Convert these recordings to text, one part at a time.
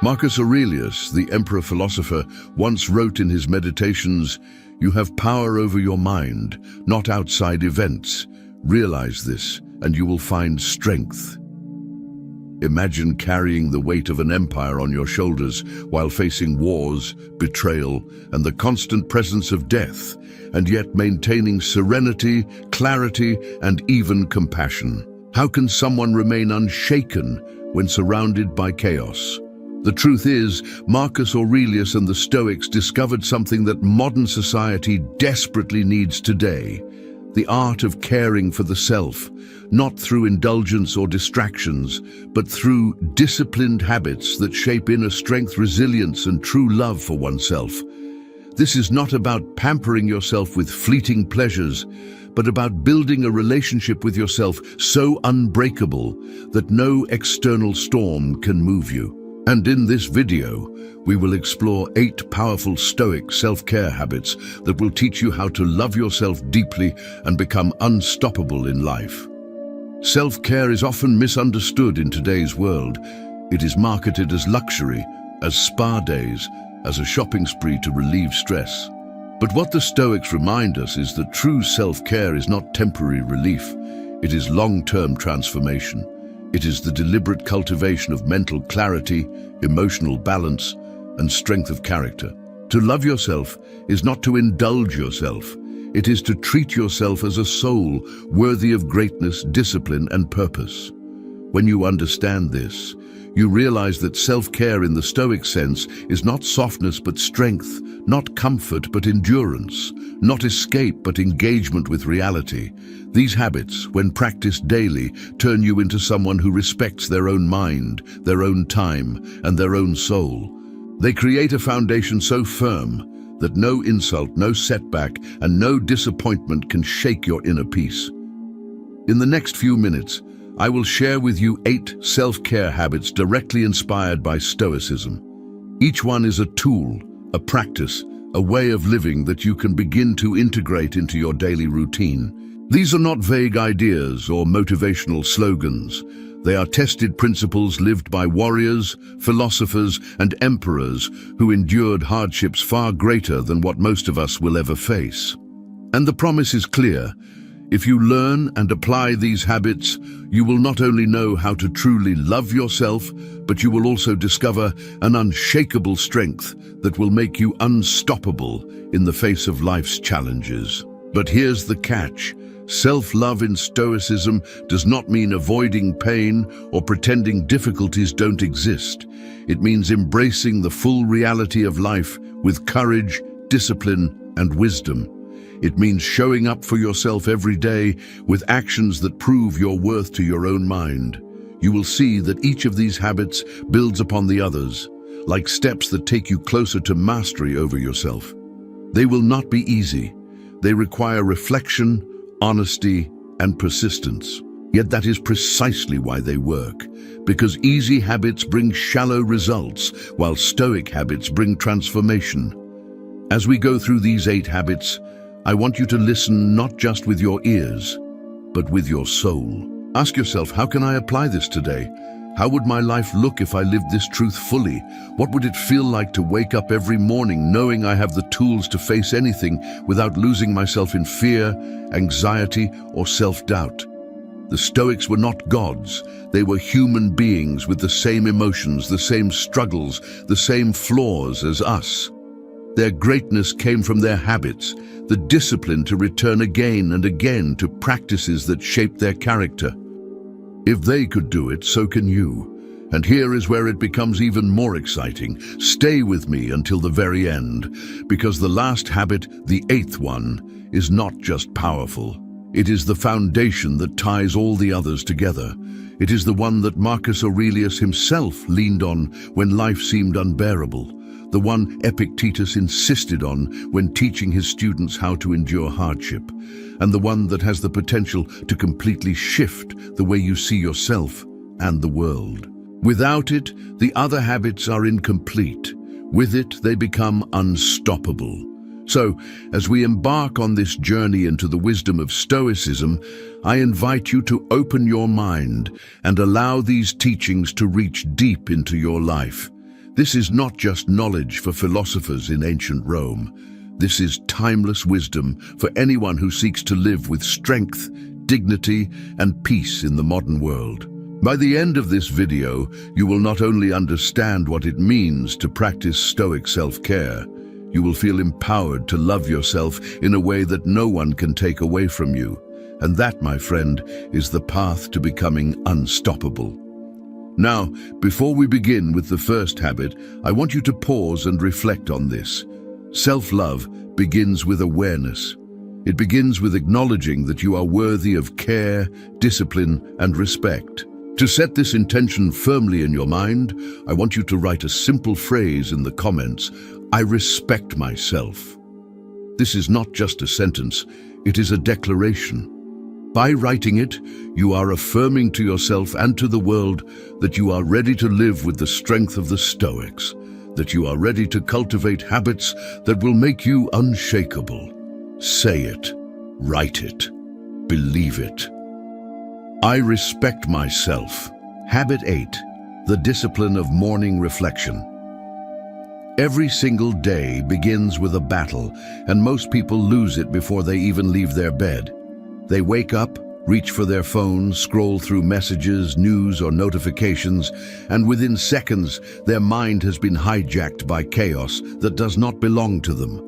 Marcus Aurelius, the emperor philosopher, once wrote in his meditations, "You have power over your mind, not outside events. Realize this, and you will find strength." Imagine carrying the weight of an empire on your shoulders while facing wars, betrayal, and the constant presence of death, and yet maintaining serenity, clarity, and even compassion. How can someone remain unshaken when surrounded by chaos? The truth is, Marcus Aurelius and the Stoics discovered something that modern society desperately needs today: the art of caring for the self, not through indulgence or distractions, but through disciplined habits that shape inner strength, resilience, and true love for oneself. This is not about pampering yourself with fleeting pleasures, but about building a relationship with yourself so unbreakable that no external storm can move you. And in this video, we will explore 8 powerful Stoic self-care habits that will teach you how to love yourself deeply and become unstoppable in life. Self-care is often misunderstood in today's world. It is marketed as luxury, as spa days, as a shopping spree to relieve stress. But what the Stoics remind us is that true self-care is not temporary relief. It is long-term transformation. It is the deliberate cultivation of mental clarity, emotional balance, and strength of character. To love yourself is not to indulge yourself. It is to treat yourself as a soul worthy of greatness, discipline, and purpose. When you understand this, you realize that self-care in the Stoic sense is not softness but strength, not comfort but endurance, not escape but engagement with reality. These habits, when practiced daily, turn you into someone who respects their own mind, their own time, and their own soul. They create a foundation so firm that no insult, no setback, and no disappointment can shake your inner peace. In the next few minutes, I will share with you 8 self-care habits directly inspired by Stoicism. Each one is a tool, a practice, a way of living that you can begin to integrate into your daily routine. These are not vague ideas or motivational slogans. They are tested principles lived by warriors, philosophers, and emperors who endured hardships far greater than what most of us will ever face. And the promise is clear. If you learn and apply these habits, you will not only know how to truly love yourself, but you will also discover an unshakable strength that will make you unstoppable in the face of life's challenges. But here's the catch. Self-love in Stoicism does not mean avoiding pain or pretending difficulties don't exist. It means embracing the full reality of life with courage, discipline, and wisdom. It means showing up for yourself every day with actions that prove your worth to your own mind. You will see that each of these habits builds upon the others, like steps that take you closer to mastery over yourself. They will not be easy. They require reflection, honesty, and persistence. Yet that is precisely why they work, because easy habits bring shallow results, while Stoic habits bring transformation. As we go through these 8 habits, I want you to listen not just with your ears, but with your soul. Ask yourself, how can I apply this today? How would my life look if I lived this truth fully? What would it feel like to wake up every morning knowing I have the tools to face anything without losing myself in fear, anxiety, or self-doubt? The Stoics were not gods. They were human beings with the same emotions, the same struggles, the same flaws as us. Their greatness came from their habits, the discipline to return again and again to practices that shaped their character. If they could do it, so can you. And here is where it becomes even more exciting. Stay with me until the very end, because the last habit, the 8th one, is not just powerful. It is the foundation that ties all the others together. It is the one that Marcus Aurelius himself leaned on when life seemed unbearable. The one Epictetus insisted on when teaching his students how to endure hardship, and the one that has the potential to completely shift the way you see yourself and the world. Without it, the other habits are incomplete. With it, they become unstoppable. So, as we embark on this journey into the wisdom of Stoicism, I invite you to open your mind and allow these teachings to reach deep into your life. This is not just knowledge for philosophers in ancient Rome. This is timeless wisdom for anyone who seeks to live with strength, dignity, and peace in the modern world. By the end of this video, you will not only understand what it means to practice Stoic self-care, you will feel empowered to love yourself in a way that no one can take away from you. And that, my friend, is the path to becoming unstoppable. Now, before we begin with the first habit, I want you to pause and reflect on this. Self-love begins with awareness. It begins with acknowledging that you are worthy of care, discipline, and respect. To set this intention firmly in your mind, I want you to write a simple phrase in the comments: I respect myself. This is not just a sentence, it is a declaration. By writing it, you are affirming to yourself and to the world that you are ready to live with the strength of the Stoics, that you are ready to cultivate habits that will make you unshakable. Say it, write it, believe it. I respect myself. Habit 8, the discipline of morning reflection. Every single day begins with a battle, and most people lose it before they even leave their bed. They wake up, reach for their phones, scroll through messages, news, or notifications, and within seconds, their mind has been hijacked by chaos that does not belong to them.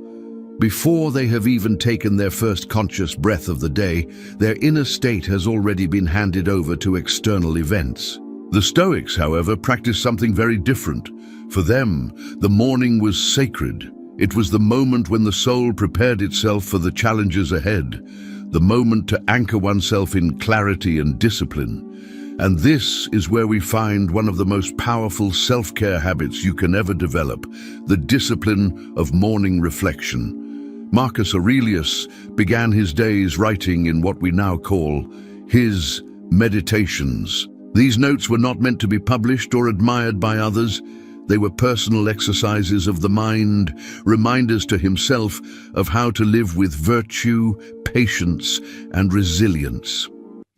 Before they have even taken their first conscious breath of the day, their inner state has already been handed over to external events. The Stoics, however, practiced something very different. For them, the morning was sacred. It was the moment when the soul prepared itself for the challenges ahead, the moment to anchor oneself in clarity and discipline. And this is where we find one of the most powerful self-care habits you can ever develop, the discipline of morning reflection. Marcus Aurelius began his days writing in what we now call his meditations. These notes were not meant to be published or admired by others. They were personal exercises of the mind, reminders to himself of how to live with virtue, patience, and resilience.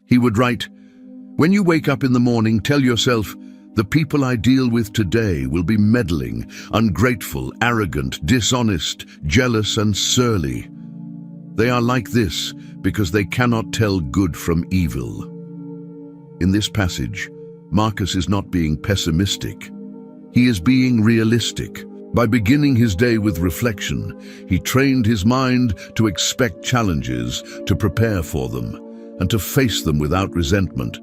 He would write, "When you wake up in the morning, tell yourself, the people I deal with today will be meddling, ungrateful, arrogant, dishonest, jealous, and surly. They are like this because they cannot tell good from evil." In this passage, Marcus is not being pessimistic. He is being realistic. By beginning his day with reflection, he trained his mind to expect challenges, to prepare for them, and to face them without resentment.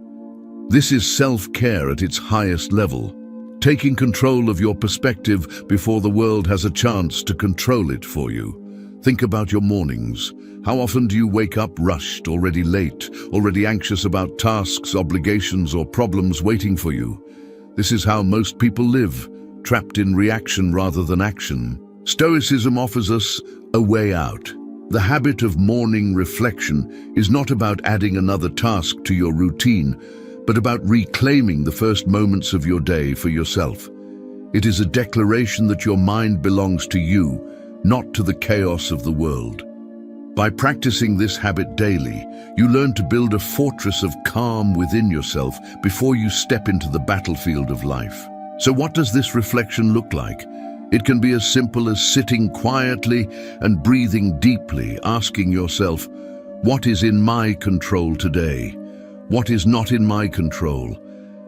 This is self-care at its highest level, taking control of your perspective before the world has a chance to control it for you. Think about your mornings. How often do you wake up rushed, already late, already anxious about tasks, obligations, or problems waiting for you? This is how most people live, trapped in reaction rather than action. Stoicism offers us a way out. The habit of morning reflection is not about adding another task to your routine, but about reclaiming the first moments of your day for yourself. It is a declaration that your mind belongs to you, not to the chaos of the world. By practicing this habit daily, you learn to build a fortress of calm within yourself before you step into the battlefield of life. So what does this reflection look like? It can be as simple as sitting quietly and breathing deeply, asking yourself, what is in my control today? What is not in my control?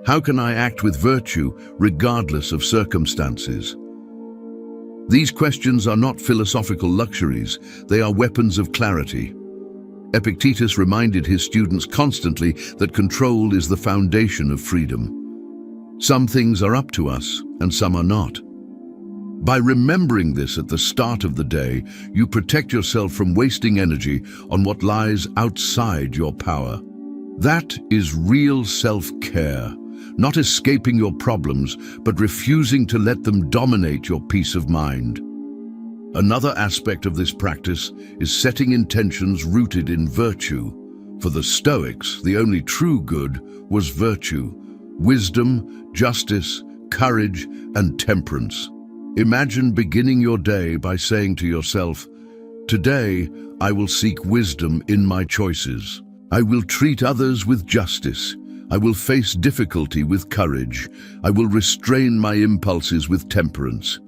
How can I act with virtue regardless of circumstances? These questions are not philosophical luxuries, they are weapons of clarity. Epictetus reminded his students constantly that control is the foundation of freedom. Some things are up to us, and some are not. By remembering this at the start of the day, you protect yourself from wasting energy on what lies outside your power. That is real self-care. Not escaping your problems, but refusing to let them dominate your peace of mind. Another aspect of this practice is setting intentions rooted in virtue. For the Stoics, the only true good was virtue, wisdom, justice, courage, and temperance. Imagine beginning your day by saying to yourself, "Today, I will seek wisdom in my choices. I will treat others with justice. I will face difficulty with courage. I will restrain my impulses with temperance.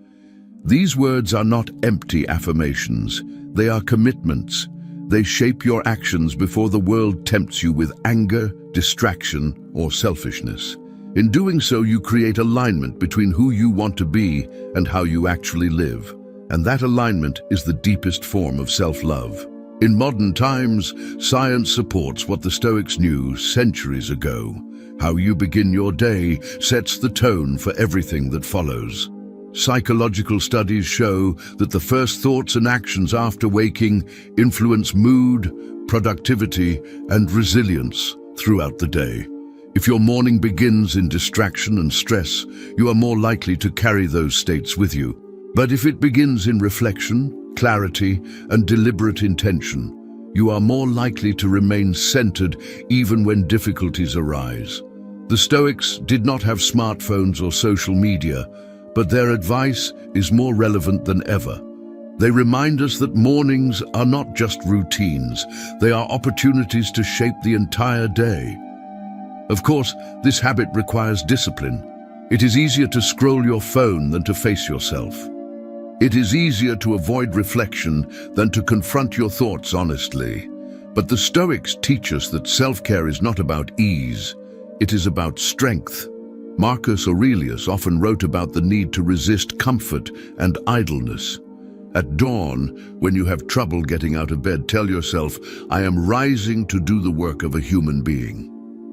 These words are not empty affirmations. They are commitments. They shape your actions before the world tempts you with anger, distraction, or selfishness. In doing so, you create alignment between who you want to be and how you actually live. And that alignment is the deepest form of self-love. In modern times, science supports what the Stoics knew centuries ago. How you begin your day sets the tone for everything that follows. Psychological studies show that the first thoughts and actions after waking influence mood, productivity, and resilience throughout the day. If your morning begins in distraction and stress, you are more likely to carry those states with you. But if it begins in reflection, clarity, and deliberate intention, you are more likely to remain centered even when difficulties arise. The Stoics did not have smartphones or social media, but their advice is more relevant than ever. They remind us that mornings are not just routines, they are opportunities to shape the entire day. Of course, this habit requires discipline. It is easier to scroll your phone than to face yourself. It is easier to avoid reflection than to confront your thoughts honestly. But the Stoics teach us that self-care is not about ease, it is about strength. Marcus Aurelius often wrote about the need to resist comfort and idleness. At dawn, when you have trouble getting out of bed, tell yourself, I am rising to do the work of a human being.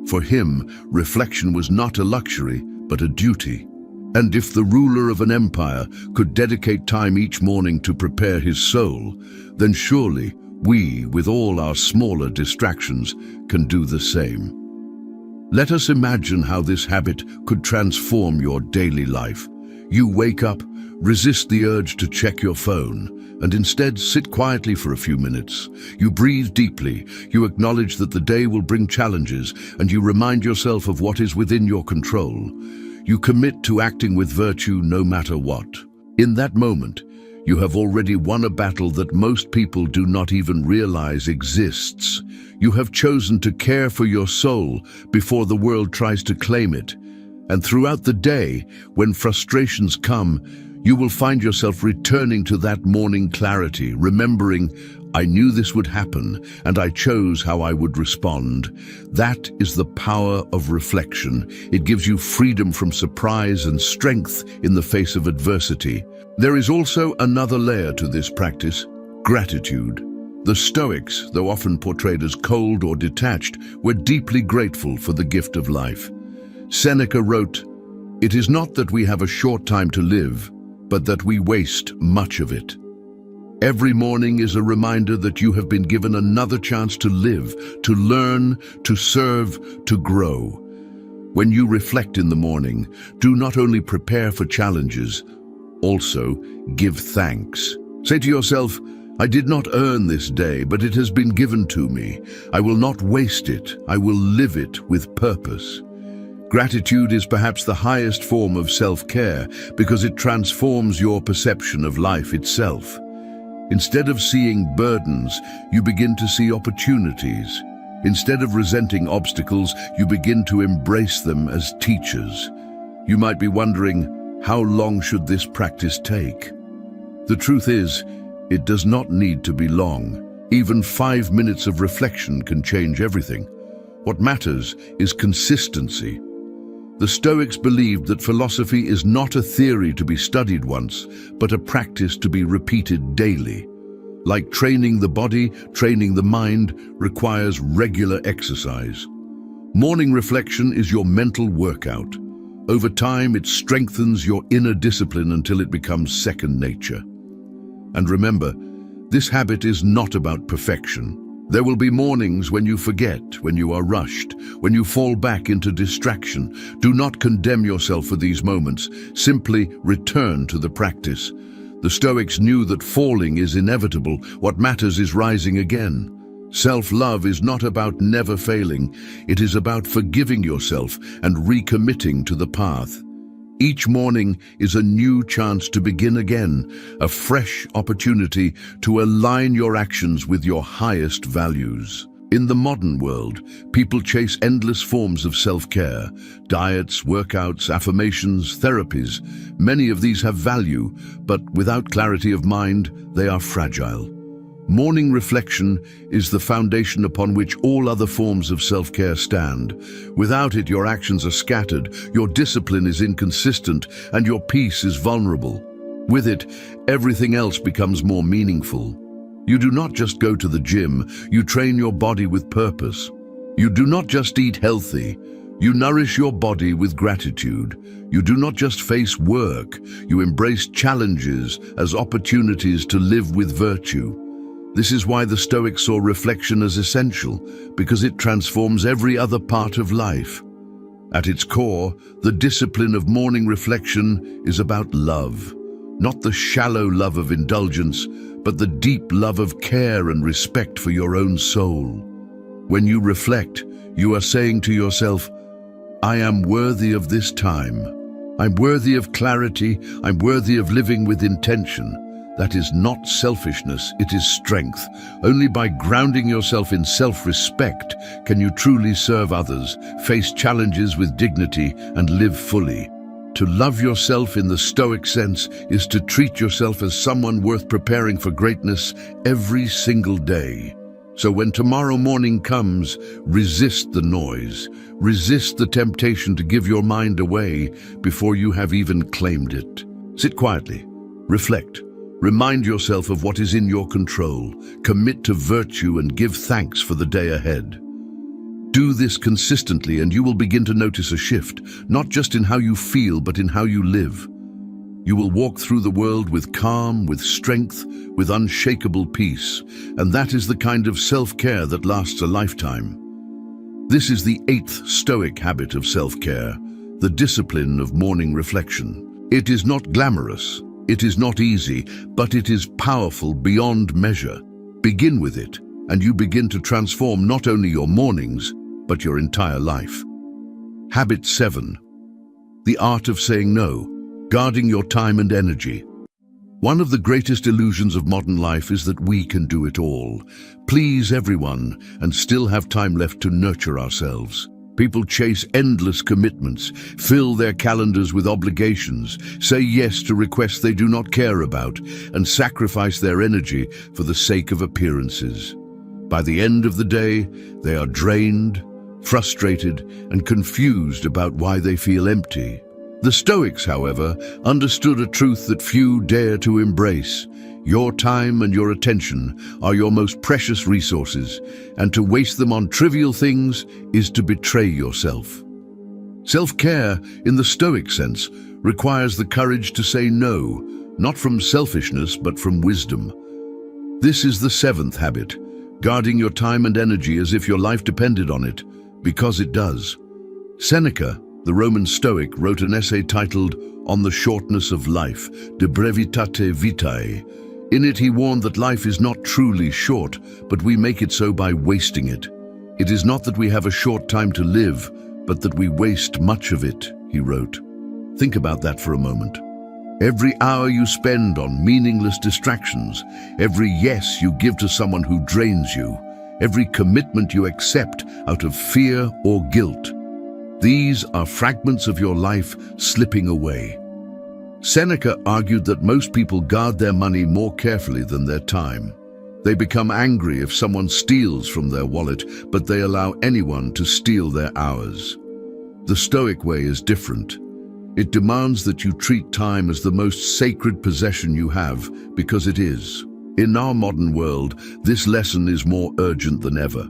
For him, reflection was not a luxury, but a duty. And if the ruler of an empire could dedicate time each morning to prepare his soul, then surely we, with all our smaller distractions, can do the same. Let us imagine how this habit could transform your daily life. You wake up, resist the urge to check your phone, and instead sit quietly for a few minutes. You breathe deeply, you acknowledge that the day will bring challenges, and you remind yourself of what is within your control. You commit to acting with virtue no matter what. In that moment, you have already won a battle that most people do not even realize exists. You have chosen to care for your soul before the world tries to claim it. And throughout the day, when frustrations come, you will find yourself returning to that morning clarity, remembering, I knew this would happen, and I chose how I would respond. That is the power of reflection. It gives you freedom from surprise and strength in the face of adversity. There is also another layer to this practice: gratitude. The Stoics, though often portrayed as cold or detached, were deeply grateful for the gift of life. Seneca wrote, "It is not that we have a short time to live, but that we waste much of it." Every morning is a reminder that you have been given another chance to live, to learn, to serve, to grow. When you reflect in the morning, do not only prepare for challenges, also give thanks. Say to yourself, I did not earn this day, but it has been given to me. I will not waste it. I will live it with purpose. Gratitude is perhaps the highest form of self-care because it transforms your perception of life itself. Instead of seeing burdens, you begin to see opportunities. Instead of resenting obstacles, you begin to embrace them as teachers. You might be wondering, how long should this practice take? The truth is, it does not need to be long. Even 5 minutes of reflection can change everything. What matters is consistency. The Stoics believed that philosophy is not a theory to be studied once, but a practice to be repeated daily. Like training the body, training the mind requires regular exercise. Morning reflection is your mental workout. Over time, it strengthens your inner discipline until it becomes second nature. And remember, this habit is not about perfection. There will be mornings when you forget, when you are rushed, when you fall back into distraction. Do not condemn yourself for these moments. Simply return to the practice. The Stoics knew that falling is inevitable. What matters is rising again. Self-love is not about never failing. It is about forgiving yourself and recommitting to the path. Each morning is a new chance to begin again, a fresh opportunity to align your actions with your highest values. In the modern world, people chase endless forms of self-care: diets, workouts, affirmations, therapies. Many of these have value, but without clarity of mind, they are fragile. Morning reflection is the foundation upon which all other forms of self-care stand. Without it, your actions are scattered, your discipline is inconsistent, and your peace is vulnerable. With it, everything else becomes more meaningful. You do not just go to the gym, you train your body with purpose. You do not just eat healthy, you nourish your body with gratitude. You do not just face work, you embrace challenges as opportunities to live with virtue. This is why the Stoics saw reflection as essential, because it transforms every other part of life. At its core, the discipline of morning reflection is about love. Not the shallow love of indulgence, but the deep love of care and respect for your own soul. When you reflect, you are saying to yourself, I am worthy of this time. I'm worthy of clarity. I'm worthy of living with intention. That is not selfishness, it is strength. Only by grounding yourself in self-respect can you truly serve others, face challenges with dignity, and live fully. To love yourself in the Stoic sense is to treat yourself as someone worth preparing for greatness every single day. So when tomorrow morning comes, resist the noise. Resist the temptation to give your mind away before you have even claimed it. Sit quietly, reflect, remind yourself of what is in your control, commit to virtue and give thanks for the day ahead. Do this consistently and you will begin to notice a shift, not just in how you feel, but in how you live. You will walk through the world with calm, with strength, with unshakable peace, and that is the kind of self-care that lasts a lifetime. This is the 8th Stoic habit of self-care, the discipline of morning reflection. It is not glamorous, it is not easy, but it is powerful beyond measure. Begin with it, and you begin to transform not only your mornings, but your entire life. Habit 7. The art of saying no, guarding your time and energy. One of the greatest illusions of modern life is that we can do it all, please everyone, and still have time left to nurture ourselves. People chase endless commitments, fill their calendars with obligations, say yes to requests they do not care about, and sacrifice their energy for the sake of appearances. By the end of the day, they are drained, frustrated, and confused about why they feel empty. The Stoics, however, understood a truth that few dare to embrace. Your time and your attention are your most precious resources, and to waste them on trivial things is to betray yourself. Self-care, in the Stoic sense, requires the courage to say no, not from selfishness but from wisdom. This is the 7th habit, guarding your time and energy as if your life depended on it, because it does. Seneca, the Roman Stoic, wrote an essay titled On the Shortness of Life, De Brevitate Vitae. In it he warned that life is not truly short, but we make it so by wasting it. It is not that we have a short time to live, but that we waste much of it, he wrote. Think about that for a moment. Every hour you spend on meaningless distractions, every yes you give to someone who drains you, every commitment you accept out of fear or guilt, these are fragments of your life slipping away. Seneca argued that most people guard their money more carefully than their time. They become angry if someone steals from their wallet, but they allow anyone to steal their hours. The Stoic way is different. It demands that you treat time as the most sacred possession you have, because it is. In our modern world, this lesson is more urgent than ever.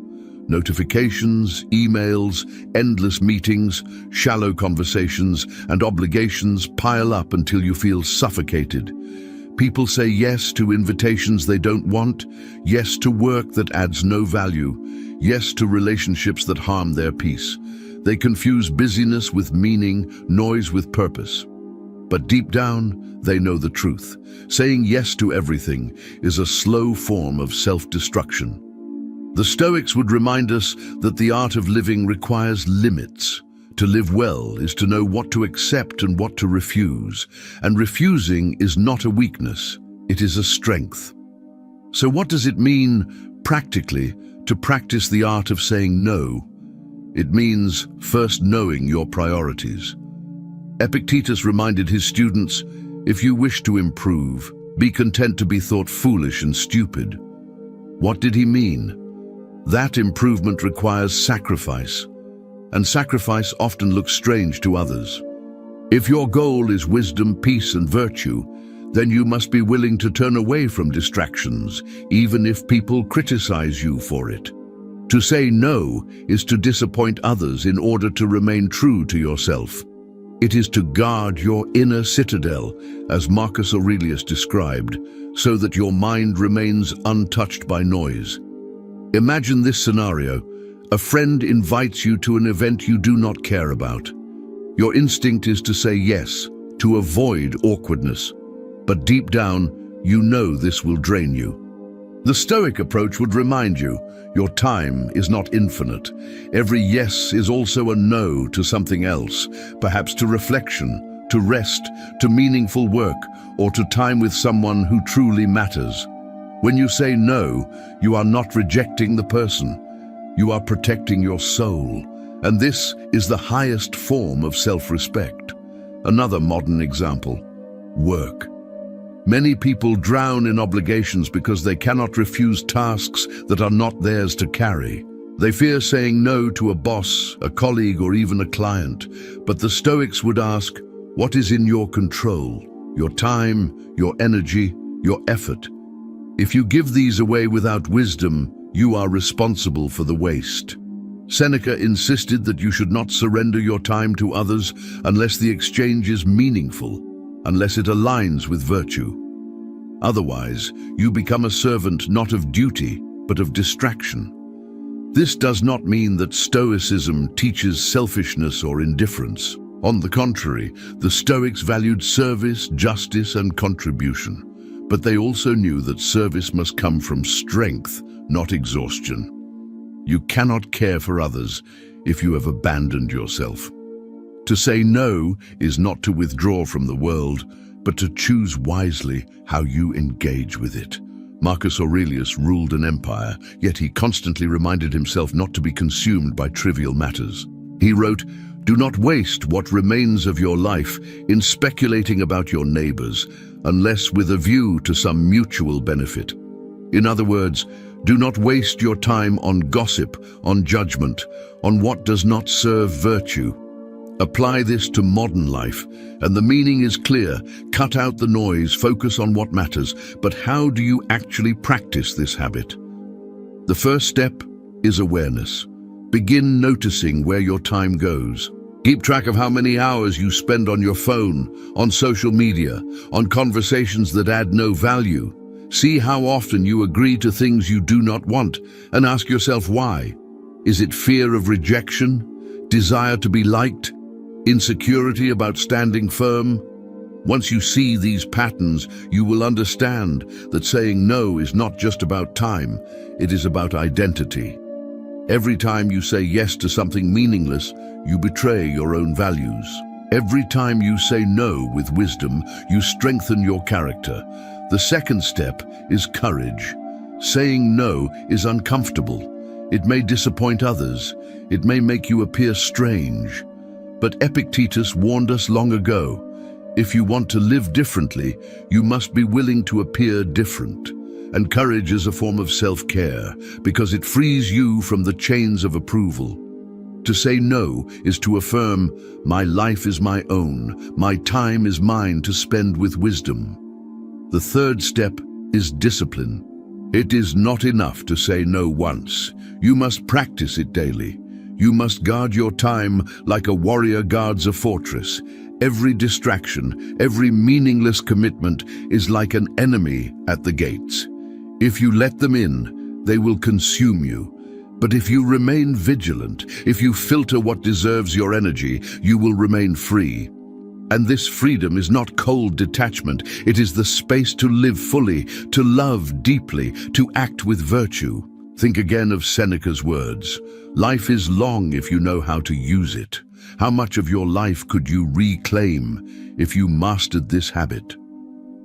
Notifications, emails, endless meetings, shallow conversations, and obligations pile up until you feel suffocated. People say yes to invitations they don't want, yes to work that adds no value, yes to relationships that harm their peace. They confuse busyness with meaning, noise with purpose. But deep down, they know the truth. Saying yes to everything is a slow form of self-destruction. The Stoics would remind us that the art of living requires limits. To live well is to know what to accept and what to refuse, and refusing is not a weakness, it is a strength. So what does it mean, practically, To practice the art of saying no, it means first knowing your priorities. Epictetus reminded his students, if you wish to improve, be content to be thought foolish and stupid. What did he mean? That improvement requires sacrifice, and sacrifice often looks strange to others. If your goal is wisdom, peace, and virtue, then you must be willing to turn away from distractions, even if people criticize you for it. To say no is to disappoint others in order to remain true to yourself. It is to guard your inner citadel, as Marcus Aurelius described, so that your mind remains untouched by noise. Imagine this scenario. A friend invites you to an event you do not care about. Your instinct is to say yes, to avoid awkwardness. But deep down, you know this will drain you. The Stoic approach would remind you, your time is not infinite. Every yes is also a no to something else, perhaps to reflection, to rest, to meaningful work, or to time with someone who truly matters. When you say no, you are not rejecting the person. You are protecting your soul, and this is the highest form of self-respect. Another modern example, work. Many people drown in obligations because they cannot refuse tasks that are not theirs to carry. They fear saying no to a boss, a colleague, or even a client. But the Stoics would ask, what is in your control? Your time, your energy, your effort. If you give these away without wisdom, you are responsible for the waste. Seneca insisted that you should not surrender your time to others unless the exchange is meaningful, unless it aligns with virtue. Otherwise, you become a servant not of duty, but of distraction. This does not mean that Stoicism teaches selfishness or indifference. On the contrary, the Stoics valued service, justice, and contribution. But they also knew that service must come from strength, not exhaustion. You cannot care for others if you have abandoned yourself. To say no is not to withdraw from the world, but to choose wisely how you engage with it. Marcus Aurelius ruled an empire, yet he constantly reminded himself not to be consumed by trivial matters. He wrote, "Do not waste what remains of your life in speculating about your neighbors, unless with a view to some mutual benefit." In other words, do not waste your time on gossip, on judgment, on what does not serve virtue. Apply this to modern life, and the meaning is clear. Cut out the noise, focus on what matters. But how do you actually practice this habit? The first step is awareness. Begin noticing where your time goes. Keep track of how many hours you spend on your phone, on social media, on conversations that add no value. See how often you agree to things you do not want, and ask yourself why. Is it fear of rejection? Desire to be liked? Insecurity about standing firm? Once you see these patterns, you will understand that saying no is not just about time, it is about identity. Every time you say yes to something meaningless, you betray your own values. Every time you say no with wisdom, you strengthen your character. The second step is courage. Saying no is uncomfortable. It may disappoint others. It may make you appear strange. But Epictetus warned us long ago, if you want to live differently, you must be willing to appear different. And courage is a form of self-care, because it frees you from the chains of approval. To say no is to affirm, my life is my own, my time is mine to spend with wisdom. The third step is discipline. It is not enough to say no once. You must practice it daily. You must guard your time like a warrior guards a fortress. Every distraction, every meaningless commitment is like an enemy at the gates. If you let them in, they will consume you. But if you remain vigilant, if you filter what deserves your energy, you will remain free. And this freedom is not cold detachment. It is the space to live fully, to love deeply, to act with virtue. Think again of Seneca's words. Life is long if you know how to use it. How much of your life could you reclaim if you mastered this habit?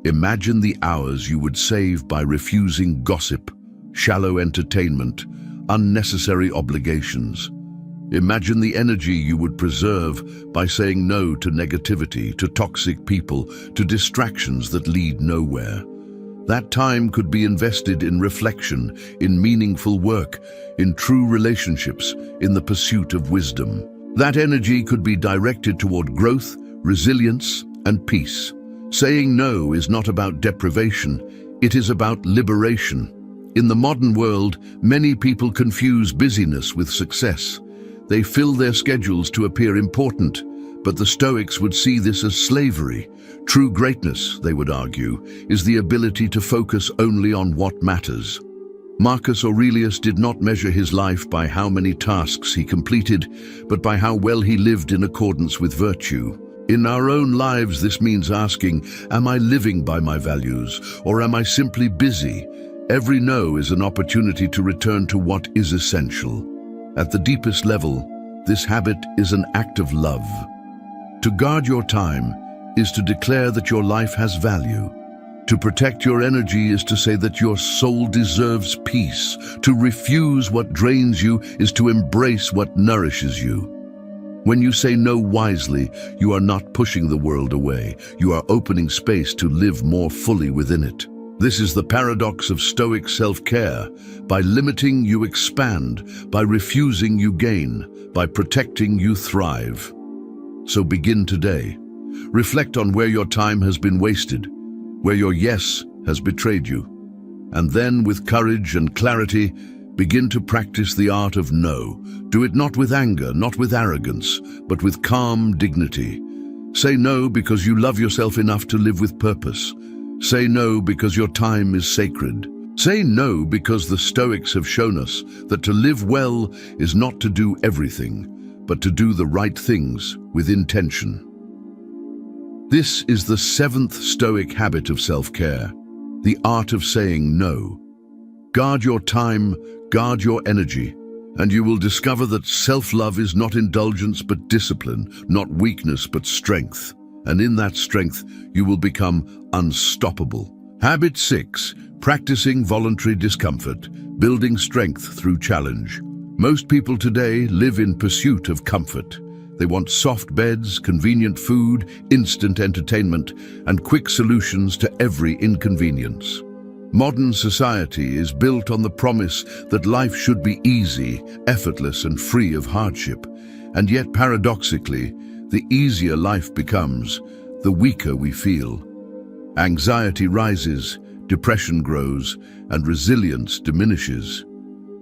Imagine the hours you would save by refusing gossip, shallow entertainment, unnecessary obligations. Imagine the energy you would preserve by saying no to negativity, to toxic people, to distractions that lead nowhere. That time could be invested in reflection, in meaningful work, in true relationships, in the pursuit of wisdom. That energy could be directed toward growth, resilience, and peace. Saying no is not about deprivation, it is about liberation. In the modern world, many people confuse busyness with success. They fill their schedules to appear important, but the Stoics would see this as slavery. True greatness, they would argue, is the ability to focus only on what matters. Marcus Aurelius did not measure his life by how many tasks he completed, but by how well he lived in accordance with virtue. In our own lives, this means asking, am I living by my values, or am I simply busy? Every no is an opportunity to return to what is essential. At the deepest level, this habit is an act of love. To guard your time is to declare that your life has value. To protect your energy is to say that your soul deserves peace. To refuse what drains you is to embrace what nourishes you. When you say no wisely, you are not pushing the world away. You are opening space to live more fully within it. This is the paradox of Stoic self-care. By limiting, you expand. By refusing, you gain. By protecting, you thrive. So begin today. Reflect on where your time has been wasted, where your yes has betrayed you. And then, with courage and clarity, begin to practice the art of no. Do it not with anger, not with arrogance, but with calm dignity. Say no because you love yourself enough to live with purpose. Say no because your time is sacred. Say no because the Stoics have shown us that to live well is not to do everything, but to do the right things with intention. This is the 7th Stoic habit of self-care, the art of saying no. Guard your time, guard your energy, and you will discover that self-love is not indulgence but discipline, not weakness but strength. And in that strength, you will become unstoppable. Habit 6, practicing voluntary discomfort, building strength through challenge. Most people today live in pursuit of comfort. They want soft beds, convenient food, instant entertainment, and quick solutions to every inconvenience. Modern society is built on the promise that life should be easy, effortless, and free of hardship. And yet, paradoxically, the easier life becomes, the weaker we feel. Anxiety rises, depression grows, and resilience diminishes.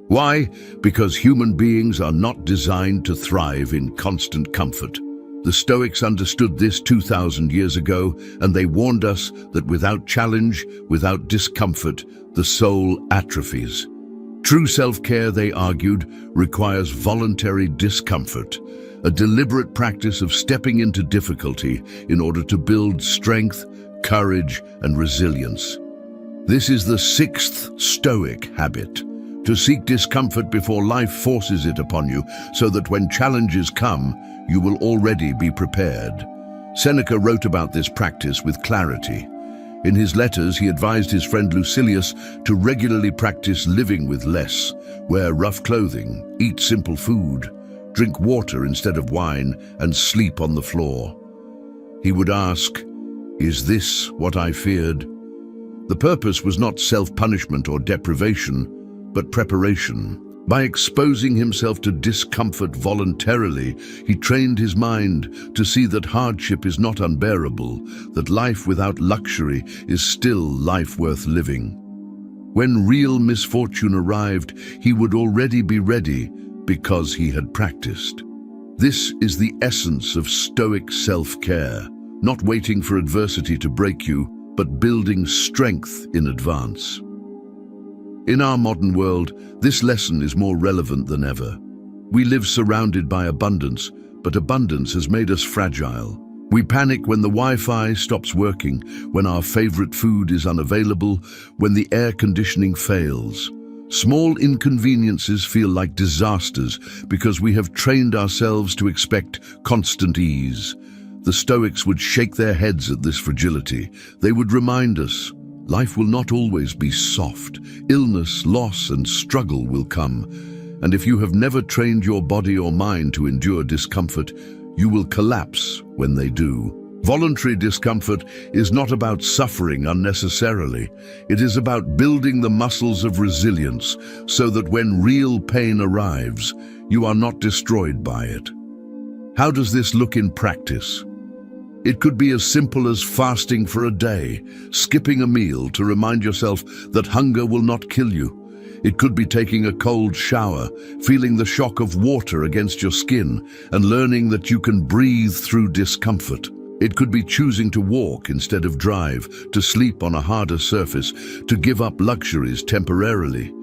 Why? Because human beings are not designed to thrive in constant comfort. The Stoics understood this 2,000 years ago, and they warned us that without challenge, without discomfort, the soul atrophies. True self-care, they argued, requires voluntary discomfort, a deliberate practice of stepping into difficulty in order to build strength, courage, and resilience. This is the 6th Stoic habit, to seek discomfort before life forces it upon you, so that when challenges come, you will already be prepared. Seneca wrote about this practice with clarity. In his letters, he advised his friend Lucilius to regularly practice living with less, wear rough clothing, eat simple food, drink water instead of wine, and sleep on the floor. He would ask, "Is this what I feared?" The purpose was not self-punishment or deprivation, but preparation. By exposing himself to discomfort voluntarily, he trained his mind to see that hardship is not unbearable, that life without luxury is still life worth living. When real misfortune arrived, he would already be ready because he had practiced. This is the essence of Stoic self-care, not waiting for adversity to break you, but building strength in advance. In our modern world, this lesson is more relevant than ever. We live surrounded by abundance, but abundance has made us fragile. We panic when the Wi-Fi stops working, when our favorite food is unavailable, when the air conditioning fails. Small inconveniences feel like disasters because we have trained ourselves to expect constant ease. The Stoics would shake their heads at this fragility. They would remind us, Life will not always be soft. Illness, loss, and struggle will come. And if you have never trained your body or mind to endure discomfort, you will collapse when they do. Voluntary discomfort is not about suffering unnecessarily. It is about building the muscles of resilience so that when real pain arrives, you are not destroyed by it. How does this look in practice? It could be as simple as fasting for a day, skipping a meal to remind yourself that hunger will not kill you. It could be taking a cold shower, feeling the shock of water against your skin, and learning that you can breathe through discomfort. It could be choosing to walk instead of drive, to sleep on a harder surface, to give up luxuries temporarily.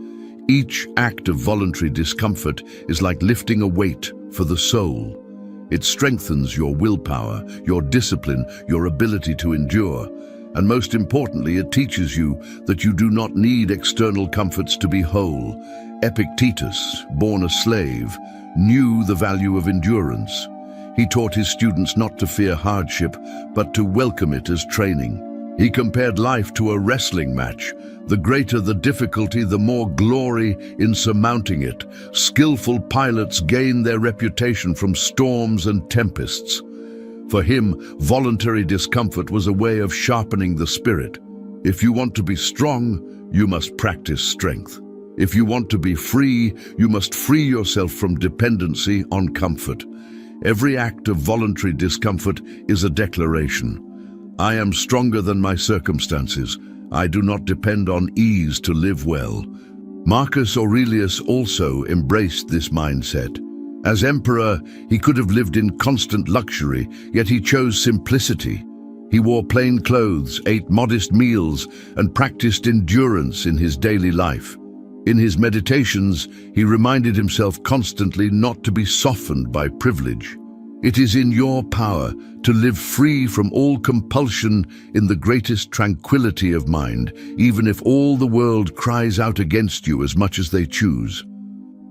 Each act of voluntary discomfort is like lifting a weight for the soul. It strengthens your willpower, your discipline, your ability to endure. And most importantly, it teaches you that you do not need external comforts to be whole. Epictetus, born a slave, knew the value of endurance. He taught his students not to fear hardship, but to welcome it as training. He compared life to a wrestling match. The greater the difficulty, the more glory in surmounting it. Skillful pilots gain their reputation from storms and tempests. For him, voluntary discomfort was a way of sharpening the spirit. If you want to be strong, you must practice strength. If you want to be free, you must free yourself from dependency on comfort. Every act of voluntary discomfort is a declaration. I am stronger than my circumstances. I do not depend on ease to live well. Marcus Aurelius also embraced this mindset. As emperor, he could have lived in constant luxury, yet he chose simplicity. He wore plain clothes, ate modest meals, and practiced endurance in his daily life. In his meditations, he reminded himself constantly not to be softened by privilege. It is in your power to live free from all compulsion in the greatest tranquility of mind, even if all the world cries out against you as much as they choose.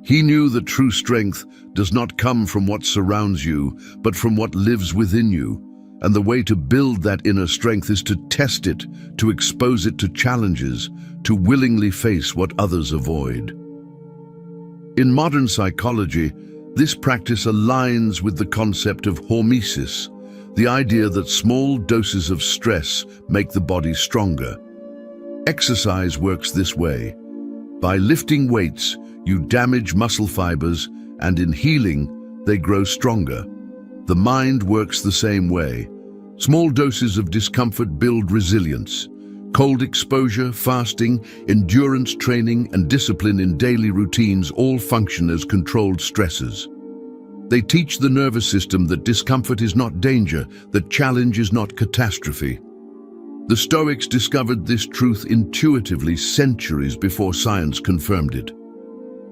He knew that true strength does not come from what surrounds you, but from what lives within you. And the way to build that inner strength is to test it, to expose it to challenges, to willingly face what others avoid. In modern psychology, this practice aligns with the concept of hormesis, the idea that small doses of stress make the body stronger. Exercise works this way. By lifting weights, you damage muscle fibers, and in healing, they grow stronger. The mind works the same way. Small doses of discomfort build resilience. Cold exposure, fasting, endurance training, and discipline in daily routines all function as controlled stressors. They teach the nervous system that discomfort is not danger, that challenge is not catastrophe. The Stoics discovered this truth intuitively centuries before science confirmed it.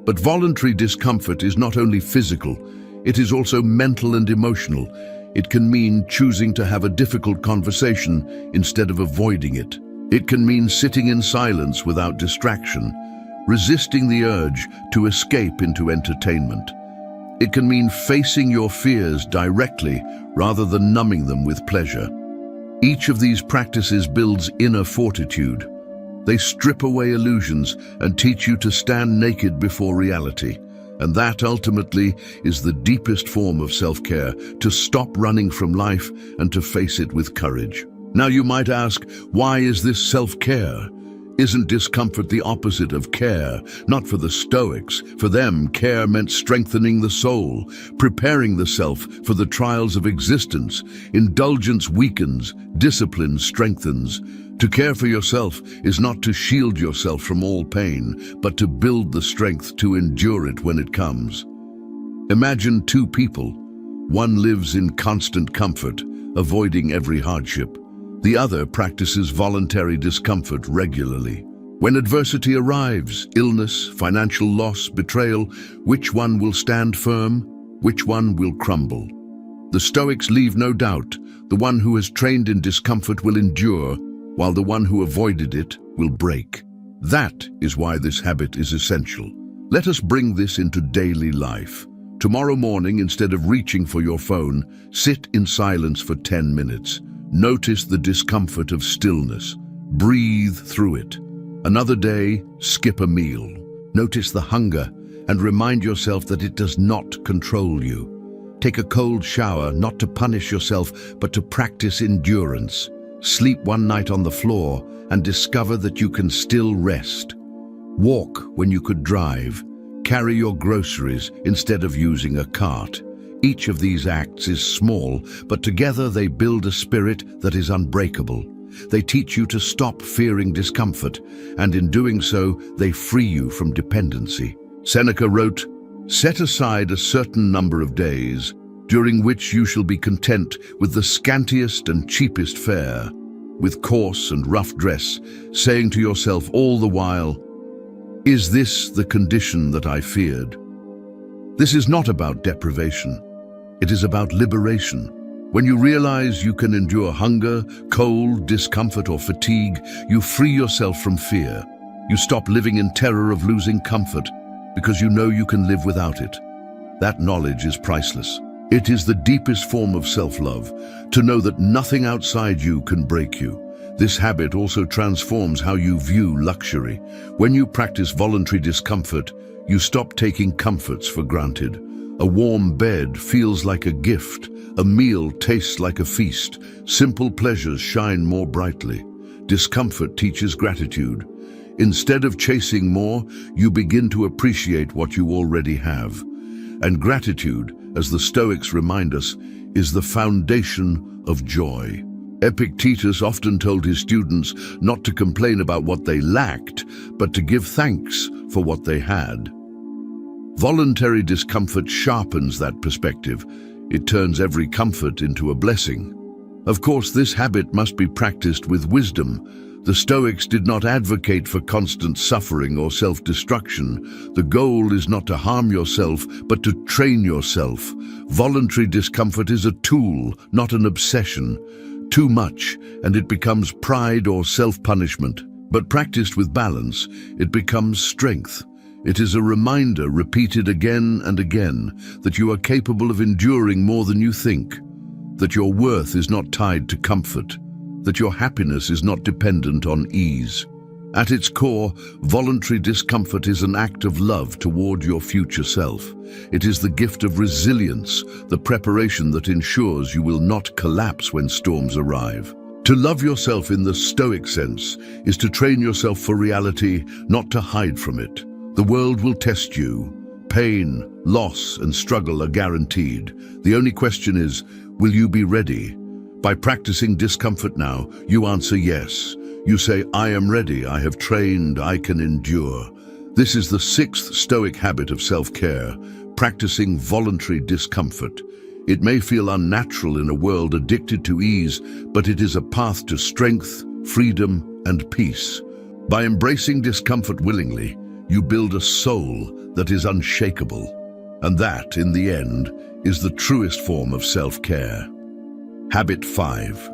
But voluntary discomfort is not only physical, it is also mental and emotional. It can mean choosing to have a difficult conversation instead of avoiding it. It can mean sitting in silence without distraction, resisting the urge to escape into entertainment. It can mean facing your fears directly rather than numbing them with pleasure. Each of these practices builds inner fortitude. They strip away illusions and teach you to stand naked before reality. And that ultimately is the deepest form of self-care, to stop running from life and to face it with courage. Now you might ask, why is this self-care? Isn't discomfort the opposite of care? Not for the Stoics. For them, care meant strengthening the soul, preparing the self for the trials of existence. Indulgence weakens, discipline strengthens. To care for yourself is not to shield yourself from all pain, but to build the strength to endure it when it comes. Imagine two people. One lives in constant comfort, avoiding every hardship. The other practices voluntary discomfort regularly. When adversity arrives, illness, financial loss, betrayal, which one will stand firm? Which one will crumble? The Stoics leave no doubt. The one who has trained in discomfort will endure, while the one who avoided it will break. That is why this habit is essential. Let us bring this into daily life. Tomorrow morning, instead of reaching for your phone, sit in silence for 10 minutes. Notice the discomfort of stillness. Breathe through it. Another day, skip a meal. Notice the hunger and remind yourself that it does not control you. Take a cold shower, not to punish yourself, but to practice endurance. Sleep one night on the floor and discover that you can still rest. Walk when you could drive. Carry your groceries instead of using a cart. Each of these acts is small, but together they build a spirit that is unbreakable. They teach you to stop fearing discomfort, and in doing so, they free you from dependency. Seneca wrote, "Set aside a certain number of days, during which you shall be content with the scantiest and cheapest fare, with coarse and rough dress, saying to yourself all the while, 'Is this the condition that I feared?'" This is not about deprivation. It is about liberation. When you realize you can endure hunger, cold, discomfort, or fatigue, you free yourself from fear. You stop living in terror of losing comfort because you know you can live without it. That knowledge is priceless. It is the deepest form of self-love, to know that nothing outside you can break you. This habit also transforms how you view luxury. When you practice voluntary discomfort, you stop taking comforts for granted. A warm bed feels like a gift. A meal tastes like a feast. Simple pleasures shine more brightly. Discomfort teaches gratitude. Instead of chasing more, you begin to appreciate what you already have. And gratitude, as the Stoics remind us, is the foundation of joy. Epictetus often told his students not to complain about what they lacked, but to give thanks for what they had. Voluntary discomfort sharpens that perspective. It turns every comfort into a blessing. Of course, this habit must be practiced with wisdom. The Stoics did not advocate for constant suffering or self-destruction. The goal is not to harm yourself, but to train yourself. Voluntary discomfort is a tool, not an obsession. Too much, and it becomes pride or self-punishment. But practiced with balance, it becomes strength. It is a reminder, repeated again and again, that you are capable of enduring more than you think, that your worth is not tied to comfort, that your happiness is not dependent on ease. At its core, voluntary discomfort is an act of love toward your future self. It is the gift of resilience, the preparation that ensures you will not collapse when storms arrive. To love yourself in the Stoic sense is to train yourself for reality, not to hide from it. The world will test you. Pain, loss, and struggle are guaranteed. The only question is, will you be ready? By practicing discomfort now, you answer yes. You say, "I am ready, I have trained, I can endure." This is the sixth Stoic habit of self-care, practicing voluntary discomfort. It may feel unnatural in a world addicted to ease, but it is a path to strength, freedom, and peace. By embracing discomfort willingly, you build a soul that is unshakable. And that, in the end, is the truest form of self-care. Habit 5.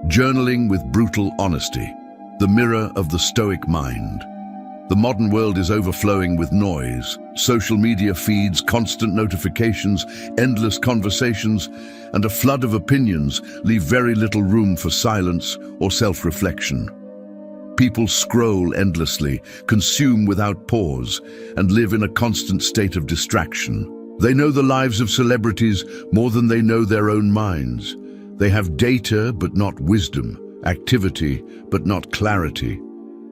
Journaling with brutal honesty, the mirror of the Stoic mind. The modern world is overflowing with noise. Social media feeds, constant notifications, endless conversations, and a flood of opinions leave very little room for silence or self-reflection. People scroll endlessly, consume without pause, and live in a constant state of distraction. They know the lives of celebrities more than they know their own minds. They have data but not wisdom, activity but not clarity.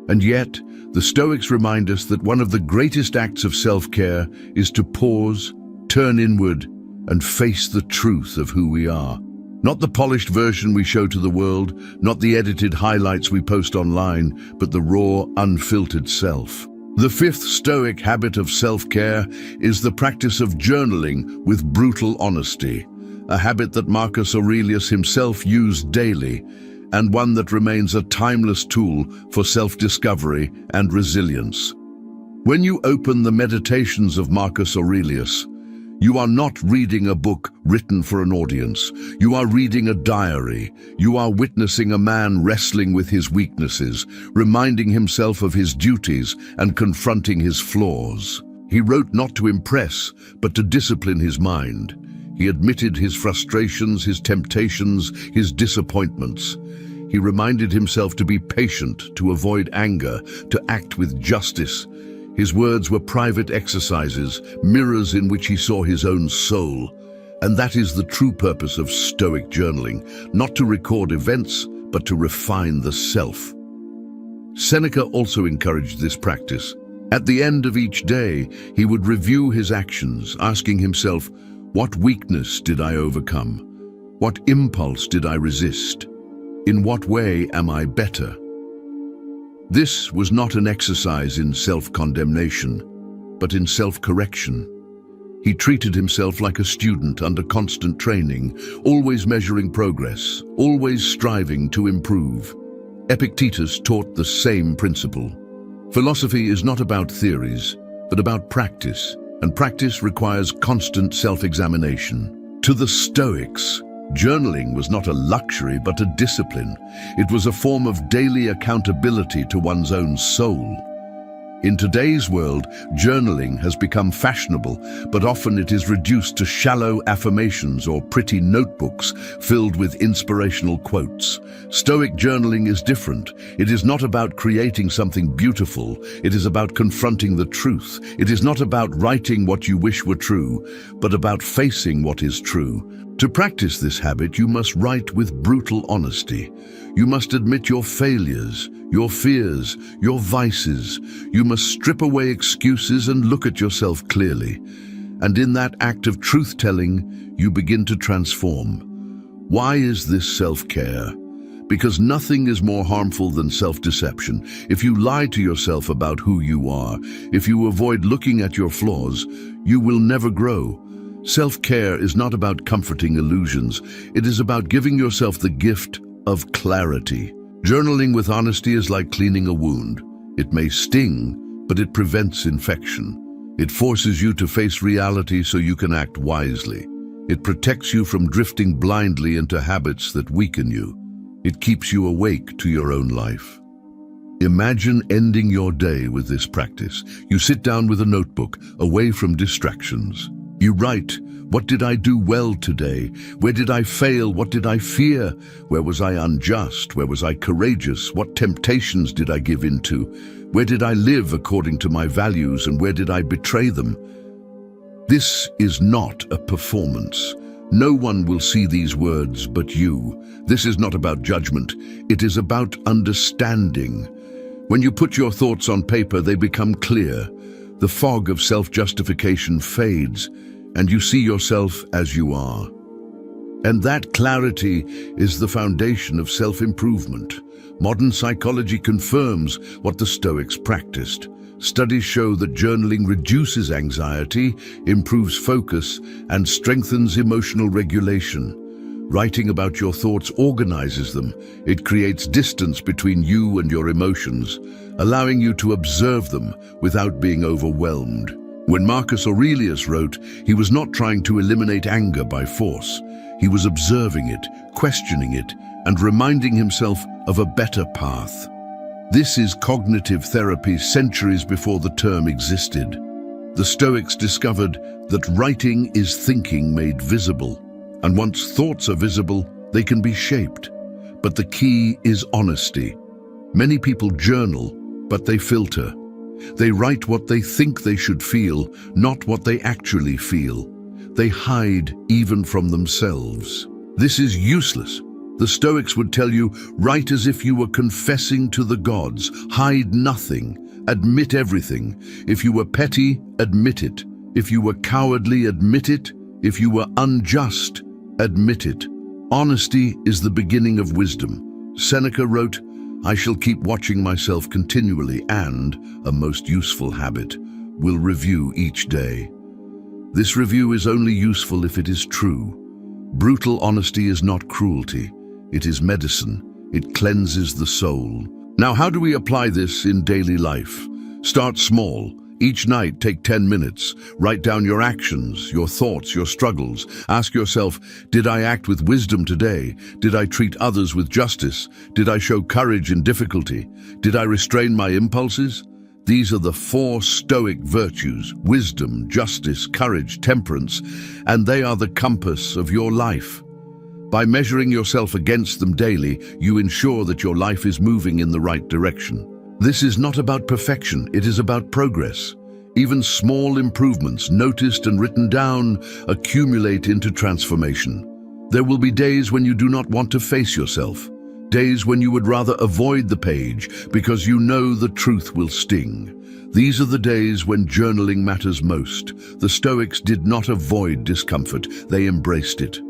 And yet, the Stoics remind us that one of the greatest acts of self-care is to pause, turn inward, and face the truth of who we are. Not the polished version we show to the world, not the edited highlights we post online, but the raw, unfiltered self. The fifth Stoic habit of self-care is the practice of journaling with brutal honesty, a habit that Marcus Aurelius himself used daily, and one that remains a timeless tool for self-discovery and resilience. When you open the Meditations of Marcus Aurelius, you are not reading a book written for an audience. You are reading a diary. You are witnessing a man wrestling with his weaknesses, reminding himself of his duties and confronting his flaws. He wrote not to impress, but to discipline his mind. He admitted his frustrations, his temptations, his disappointments. He reminded himself to be patient, to avoid anger, to act with justice. His words were private exercises, mirrors in which he saw his own soul. And that is the true purpose of Stoic journaling, not to record events, but to refine the self. Seneca also encouraged this practice. At the end of each day, he would review his actions, asking himself, what weakness did I overcome? What impulse did I resist? In what way am I better? This was not an exercise in self-condemnation, but in self-correction. He treated himself like a student under constant training, always measuring progress, always striving to improve. Epictetus taught the same principle. Philosophy is not about theories, but about practice, and practice requires constant self-examination. To the Stoics, journaling was not a luxury but a discipline. It was a form of daily accountability to one's own soul. In today's world, journaling has become fashionable, but often it is reduced to shallow affirmations or pretty notebooks filled with inspirational quotes. Stoic journaling is different. It is not about creating something beautiful. It is about confronting the truth. It is not about writing what you wish were true, but about facing what is true. To practice this habit, you must write with brutal honesty. You must admit your failures, your fears, your vices. You must strip away excuses and look at yourself clearly. And in that act of truth-telling, you begin to transform. Why is this self-care? Because nothing is more harmful than self-deception. If you lie to yourself about who you are, if you avoid looking at your flaws, you will never grow. Self-care is not about comforting illusions. It is about giving yourself the gift of clarity. Journaling with honesty is like cleaning a wound. It may sting, but it prevents infection. It forces you to face reality so you can act wisely. It protects you from drifting blindly into habits that weaken you. It keeps you awake to your own life. Imagine ending your day with this practice. You sit down with a notebook, away from distractions. You write, what did I do well today? Where did I fail? What did I fear? Where was I unjust? Where was I courageous? What temptations did I give into? Where did I live according to my values and where did I betray them? This is not a performance. No one will see these words but you. This is not about judgment. It is about understanding. When you put your thoughts on paper, they become clear. The fog of self-justification fades, and you see yourself as you are. And that clarity is the foundation of self-improvement. Modern psychology confirms what the Stoics practiced. Studies show that journaling reduces anxiety, improves focus, and strengthens emotional regulation. Writing about your thoughts organizes them. It creates distance between you and your emotions, allowing you to observe them without being overwhelmed. When Marcus Aurelius wrote, he was not trying to eliminate anger by force. He was observing it, questioning it, and reminding himself of a better path. This is cognitive therapy centuries before the term existed. The Stoics discovered that writing is thinking made visible. And once thoughts are visible, they can be shaped. But the key is honesty. Many people journal, but they filter. They write what they think they should feel, not what they actually feel. They hide even from themselves. This is useless. The Stoics would tell you, write as if you were confessing to the gods. Hide nothing. Admit everything. If you were petty, admit it. If you were cowardly, admit it. If you were unjust, admit it. Honesty is the beginning of wisdom. Seneca wrote, I shall keep watching myself continually and, a most useful habit, will review each day. This review is only useful if it is true. Brutal honesty is not cruelty. It is medicine. It cleanses the soul. Now, how do we apply this in daily life? Start small. Each night, take 10 minutes. Write down your actions, your thoughts, your struggles. Ask yourself, did I act with wisdom today? Did I treat others with justice? Did I show courage in difficulty? Did I restrain my impulses? These are the 4 Stoic virtues: wisdom, justice, courage, temperance, and they are the compass of your life. By measuring yourself against them daily, you ensure that your life is moving in the right direction. This is not about perfection, it is about progress. Even small improvements, noticed and written down, accumulate into transformation. There will be days when you do not want to face yourself, days when you would rather avoid the page because you know the truth will sting. These are the days when journaling matters most. The Stoics did not avoid discomfort, they embraced it.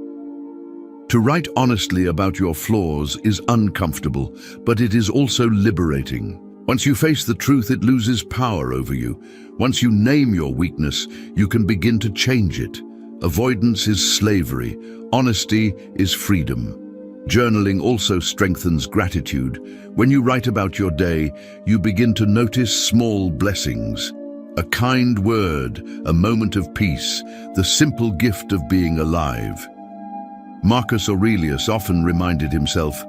To write honestly about your flaws is uncomfortable, but it is also liberating. Once you face the truth, it loses power over you. Once you name your weakness, you can begin to change it. Avoidance is slavery. Honesty is freedom. Journaling also strengthens gratitude. When you write about your day, you begin to notice small blessings. A kind word, a moment of peace, the simple gift of being alive. Marcus Aurelius often reminded himself,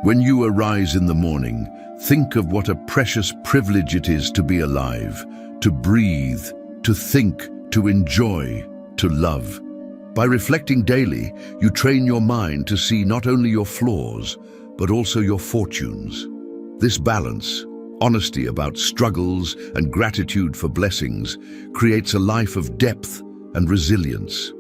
"When you arise in the morning, think of what a precious privilege it is to be alive, to breathe, to think, to enjoy, to love." By reflecting daily, you train your mind to see not only your flaws, but also your fortunes. This balance, honesty about struggles and gratitude for blessings, creates a life of depth and resilience.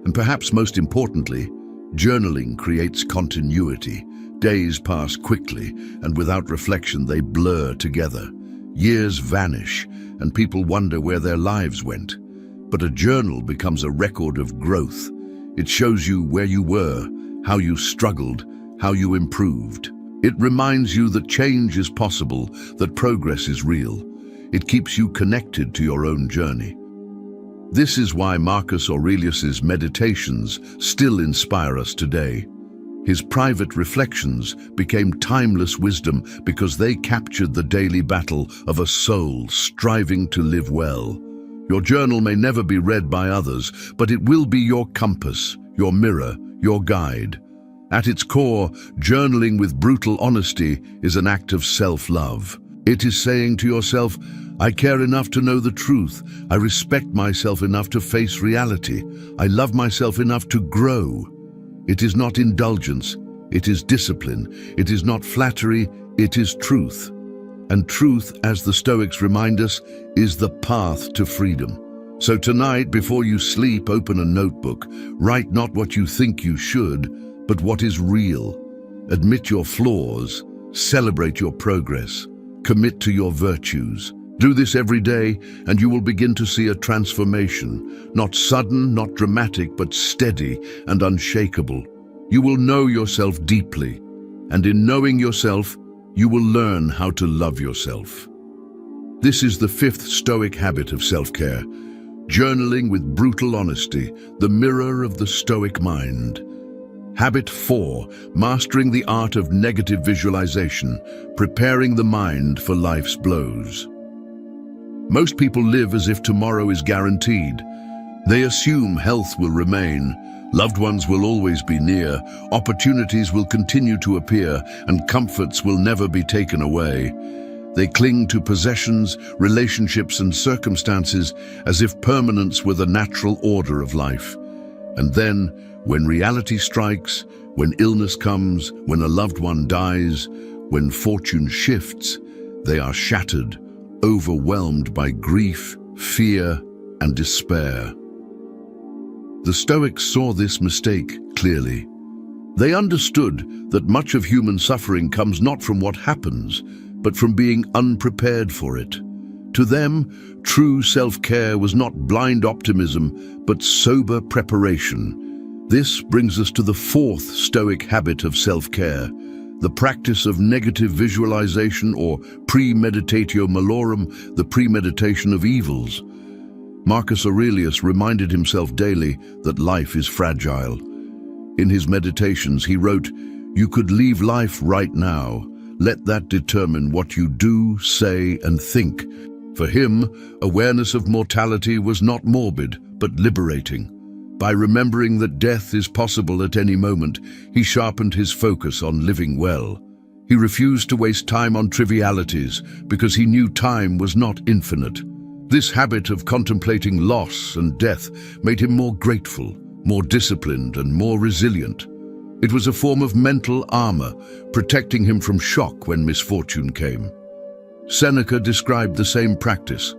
And perhaps most importantly, journaling creates continuity. Days pass quickly, and without reflection they blur together. Years vanish, and people wonder where their lives went. But a journal becomes a record of growth. It shows you where you were, how you struggled, how you improved. It reminds you that change is possible, that progress is real. It keeps you connected to your own journey. This is why Marcus Aurelius's meditations still inspire us today. His private reflections became timeless wisdom because they captured the daily battle of a soul striving to live well. Your journal may never be read by others, but it will be your compass, your mirror, your guide. At its core, journaling with brutal honesty is an act of self-love. It is saying to yourself, "I care enough to know the truth. I respect myself enough to face reality. I love myself enough to grow." It is not indulgence, it is discipline. It is not flattery, it is truth. And truth, as the Stoics remind us, is the path to freedom. So tonight, before you sleep, open a notebook. Write not what you think you should, but what is real. Admit your flaws, celebrate your progress, commit to your virtues. Do this every day, and you will begin to see a transformation, not sudden, not dramatic, but steady and unshakable. You will know yourself deeply, and in knowing yourself, you will learn how to love yourself. This is the fifth Stoic habit of self-care. Journaling with brutal honesty, the mirror of the Stoic mind. Habit 4, mastering the art of negative visualization, preparing the mind for life's blows. Most people live as if tomorrow is guaranteed. They assume health will remain, loved ones will always be near, opportunities will continue to appear, and comforts will never be taken away. They cling to possessions, relationships, and circumstances as if permanence were the natural order of life. And then, when reality strikes, when illness comes, when a loved one dies, when fortune shifts, they are shattered, overwhelmed by grief, fear, and despair. The Stoics saw this mistake clearly. They understood that much of human suffering comes not from what happens, but from being unprepared for it. To them, true self-care was not blind optimism, but sober preparation. This brings us to the fourth Stoic habit of self-care, the practice of negative visualization, or premeditatio malorum, the premeditation of evils. Marcus Aurelius reminded himself daily that life is fragile. In his meditations, he wrote, "You could leave life right now. Let that determine what you do, say, and think." For him, awareness of mortality was not morbid, but liberating. By remembering that death is possible at any moment, he sharpened his focus on living well. He refused to waste time on trivialities because he knew time was not infinite. This habit of contemplating loss and death made him more grateful, more disciplined, and more resilient. It was a form of mental armor, protecting him from shock when misfortune came. Seneca described the same practice.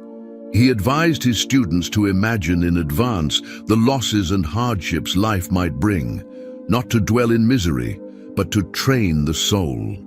He advised his students to imagine in advance the losses and hardships life might bring, not to dwell in misery, but to train the soul.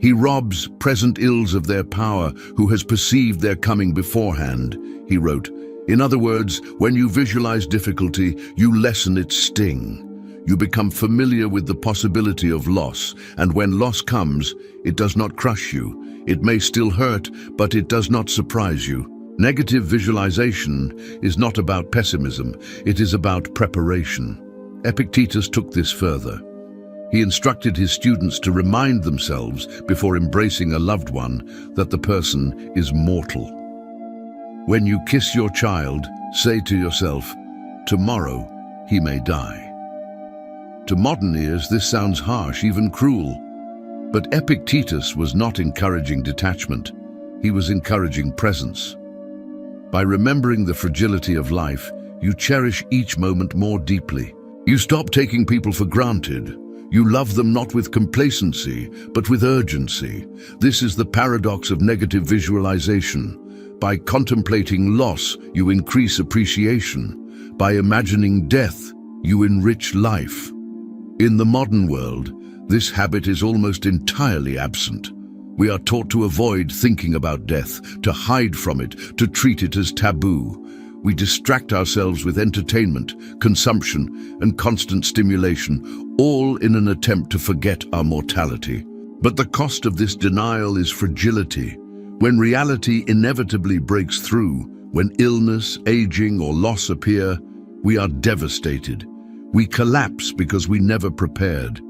He robs present ills of their power who has perceived their coming beforehand, he wrote. In other words, when you visualize difficulty, you lessen its sting. You become familiar with the possibility of loss, and when loss comes, it does not crush you. It may still hurt, but it does not surprise you. Negative visualization is not about pessimism, it is about preparation. Epictetus took this further. He instructed his students to remind themselves before embracing a loved one that the person is mortal. When you kiss your child, say to yourself, "Tomorrow he may die." To modern ears, this sounds harsh, even cruel. But Epictetus was not encouraging detachment. He was encouraging presence. By remembering the fragility of life, you cherish each moment more deeply. You stop taking people for granted. You love them not with complacency, but with urgency. This is the paradox of negative visualization. By contemplating loss, you increase appreciation. By imagining death, you enrich life. In the modern world, this habit is almost entirely absent. We are taught to avoid thinking about death, to hide from it, to treat it as taboo. We distract ourselves with entertainment, consumption, and constant stimulation, all in an attempt to forget our mortality. But the cost of this denial is fragility. When reality inevitably breaks through, when illness, aging, or loss appear, we are devastated. We collapse because we never prepared.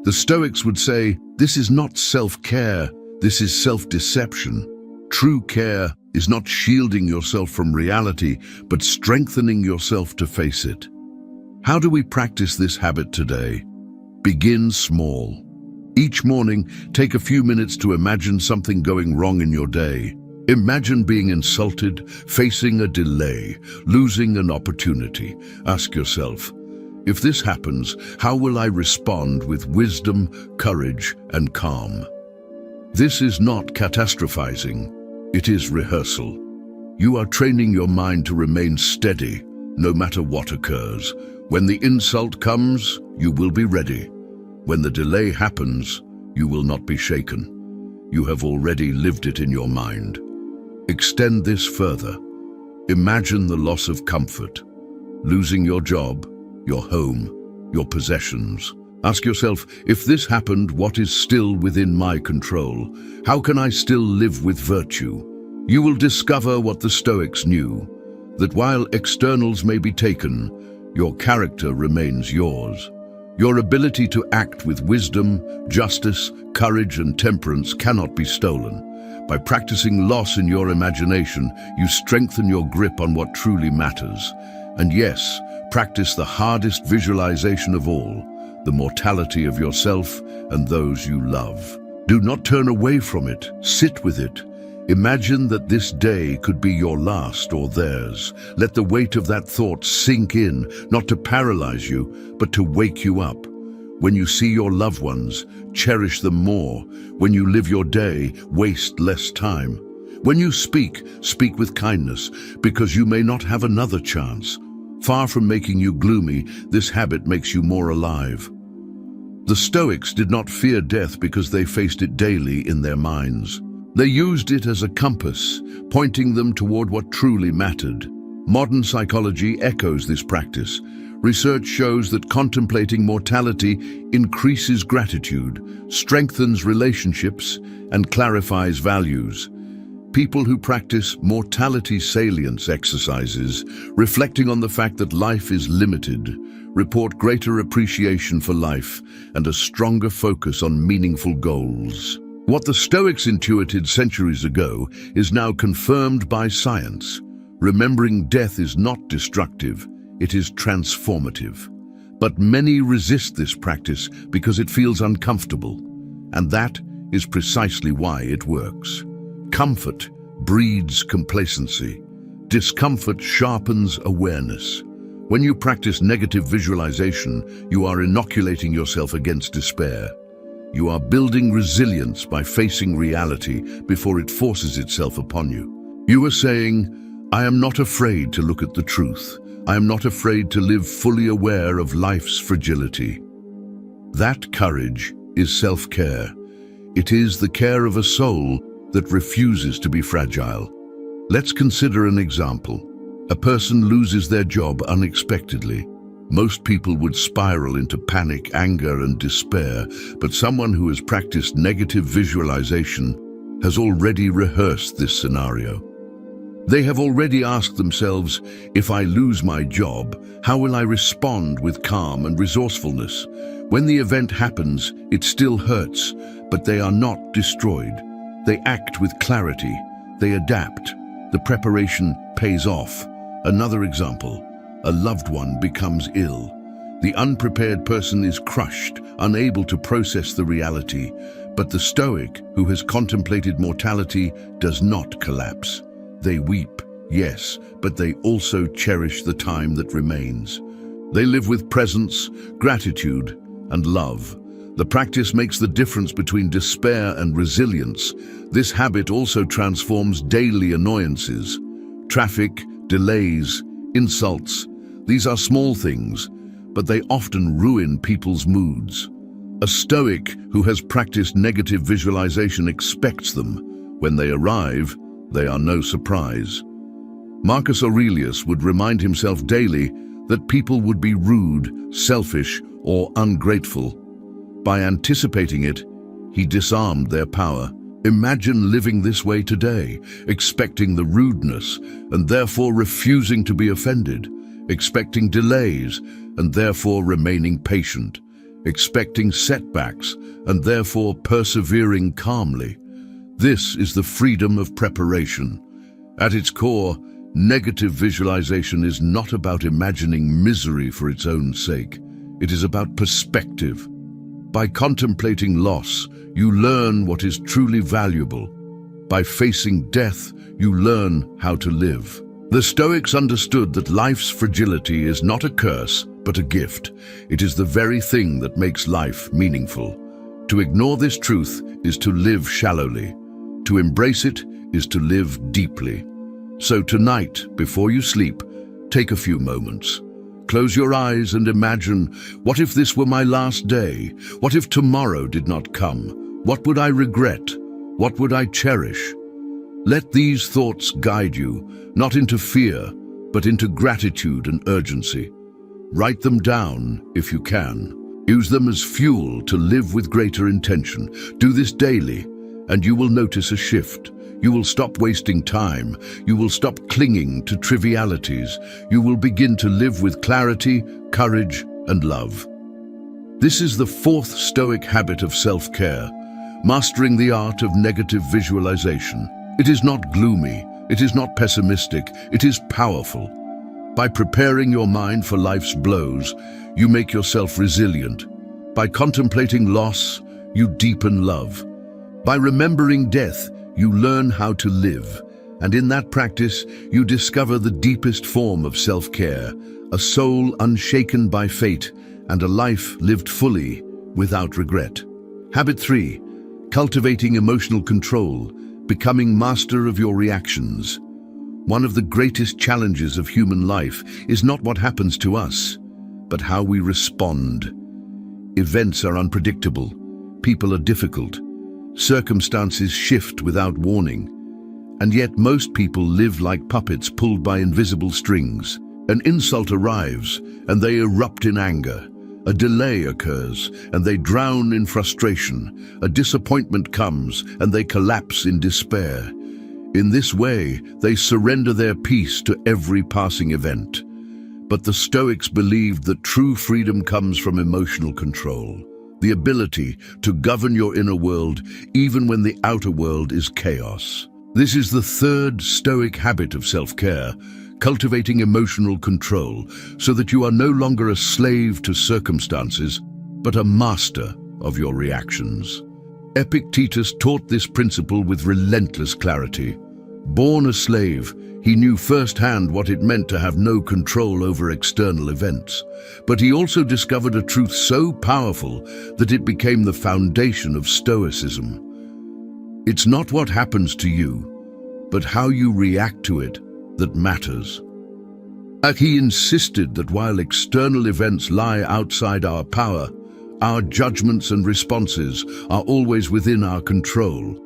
The Stoics would say, this is not self-care, this is self-deception. True care is not shielding yourself from reality, but strengthening yourself to face it. How do we practice this habit today? Begin small. Each morning, take a few minutes to imagine something going wrong in your day. Imagine being insulted, facing a delay, losing an opportunity. Ask yourself, if this happens, how will I respond with wisdom, courage, and calm? This is not catastrophizing, it is rehearsal. You are training your mind to remain steady, no matter what occurs. When the insult comes, you will be ready. When the delay happens, you will not be shaken. You have already lived it in your mind. Extend this further. Imagine the loss of comfort, losing your job, your home, your possessions. Ask yourself, if this happened, what is still within my control? How can I still live with virtue? You will discover what the Stoics knew, that while externals may be taken, your character remains yours. Your ability to act with wisdom, justice, courage, and temperance cannot be stolen. By practicing loss in your imagination, you strengthen your grip on what truly matters. And yes, practice the hardest visualization of all, the mortality of yourself and those you love. Do not turn away from it, sit with it. Imagine that this day could be your last or theirs. Let the weight of that thought sink in, not to paralyze you, but to wake you up. When you see your loved ones, cherish them more. When you live your day, waste less time. When you speak, speak with kindness, because you may not have another chance. Far from making you gloomy, this habit makes you more alive. The Stoics did not fear death because they faced it daily in their minds. They used it as a compass, pointing them toward what truly mattered. Modern psychology echoes this practice. Research shows that contemplating mortality increases gratitude, strengthens relationships, and clarifies values. People who practice mortality salience exercises, reflecting on the fact that life is limited, report greater appreciation for life and a stronger focus on meaningful goals. What the Stoics intuited centuries ago is now confirmed by science. Remembering death is not destructive, it is transformative. But many resist this practice because it feels uncomfortable, and that is precisely why it works. Comfort breeds complacency. Discomfort sharpens awareness. When you practice negative visualization, you are inoculating yourself against despair. You are building resilience by facing reality before it forces itself upon you. You are saying, I am not afraid to look at the truth. I am not afraid to live fully aware of life's fragility. That courage is self-care. It is the care of a soul that refuses to be fragile. Let's consider an example. A person loses their job unexpectedly. Most people would spiral into panic, anger, and despair, but someone who has practiced negative visualization has already rehearsed this scenario. They have already asked themselves, if I lose my job, how will I respond with calm and resourcefulness? When the event happens, it still hurts, but they are not destroyed. They act with clarity. They adapt. The preparation pays off. Another example. A loved one becomes ill. The unprepared person is crushed, unable to process the reality, but the Stoic, who has contemplated mortality, does not collapse. They weep, yes, but they also cherish the time that remains. They live with presence, gratitude, and love. The practice makes the difference between despair and resilience. This habit also transforms daily annoyances. Traffic, delays, insults. These are small things, but they often ruin people's moods. A Stoic who has practiced negative visualization expects them. When they arrive, they are no surprise. Marcus Aurelius would remind himself daily that people would be rude, selfish, or ungrateful. By anticipating it, he disarmed their power. Imagine living this way today, expecting the rudeness and therefore refusing to be offended, expecting delays and therefore remaining patient, expecting setbacks and therefore persevering calmly. This is the freedom of preparation. At its core, negative visualization is not about imagining misery for its own sake. It is about perspective. By contemplating loss, you learn what is truly valuable. By facing death, you learn how to live. The Stoics understood that life's fragility is not a curse, but a gift. It is the very thing that makes life meaningful. To ignore this truth is to live shallowly. To embrace it is to live deeply. So tonight, before you sleep, take a few moments. Close your eyes and imagine, what if this were my last day? What if tomorrow did not come? What would I regret? What would I cherish? Let these thoughts guide you, not into fear, but into gratitude and urgency. Write them down if you can. Use them as fuel to live with greater intention. Do this daily, and you will notice a shift. You will stop wasting time. You will stop clinging to trivialities. You will begin to live with clarity, courage, and love. This is the fourth Stoic habit of self-care, mastering the art of negative visualization. It is not gloomy. It is not pessimistic. It is powerful. By preparing your mind for life's blows, you make yourself resilient. By contemplating loss, you deepen love. By remembering death, you learn how to live, and in that practice, you discover the deepest form of self-care, a soul unshaken by fate, and a life lived fully, without regret. Habit 3. Cultivating emotional control, becoming master of your reactions. One of the greatest challenges of human life is not what happens to us, but how we respond. Events are unpredictable, people are difficult, circumstances shift without warning, and yet most people live like puppets pulled by invisible strings. An insult arrives, and they erupt in anger. A delay occurs, and they drown in frustration. A disappointment comes, and they collapse in despair. In this way, they surrender their peace to every passing event. But the Stoics believed that true freedom comes from emotional control. The ability to govern your inner world even when the outer world is chaos. This is the third Stoic habit of self-care, cultivating emotional control so that you are no longer a slave to circumstances, but a master of your reactions. Epictetus taught this principle with relentless clarity. Born a slave, He knew firsthand what it meant to have no control over external events, but he also discovered a truth so powerful that it became the foundation of Stoicism. It's not what happens to you, but how you react to it that matters. He insisted that while external events lie outside our power, our judgments and responses are always within our control.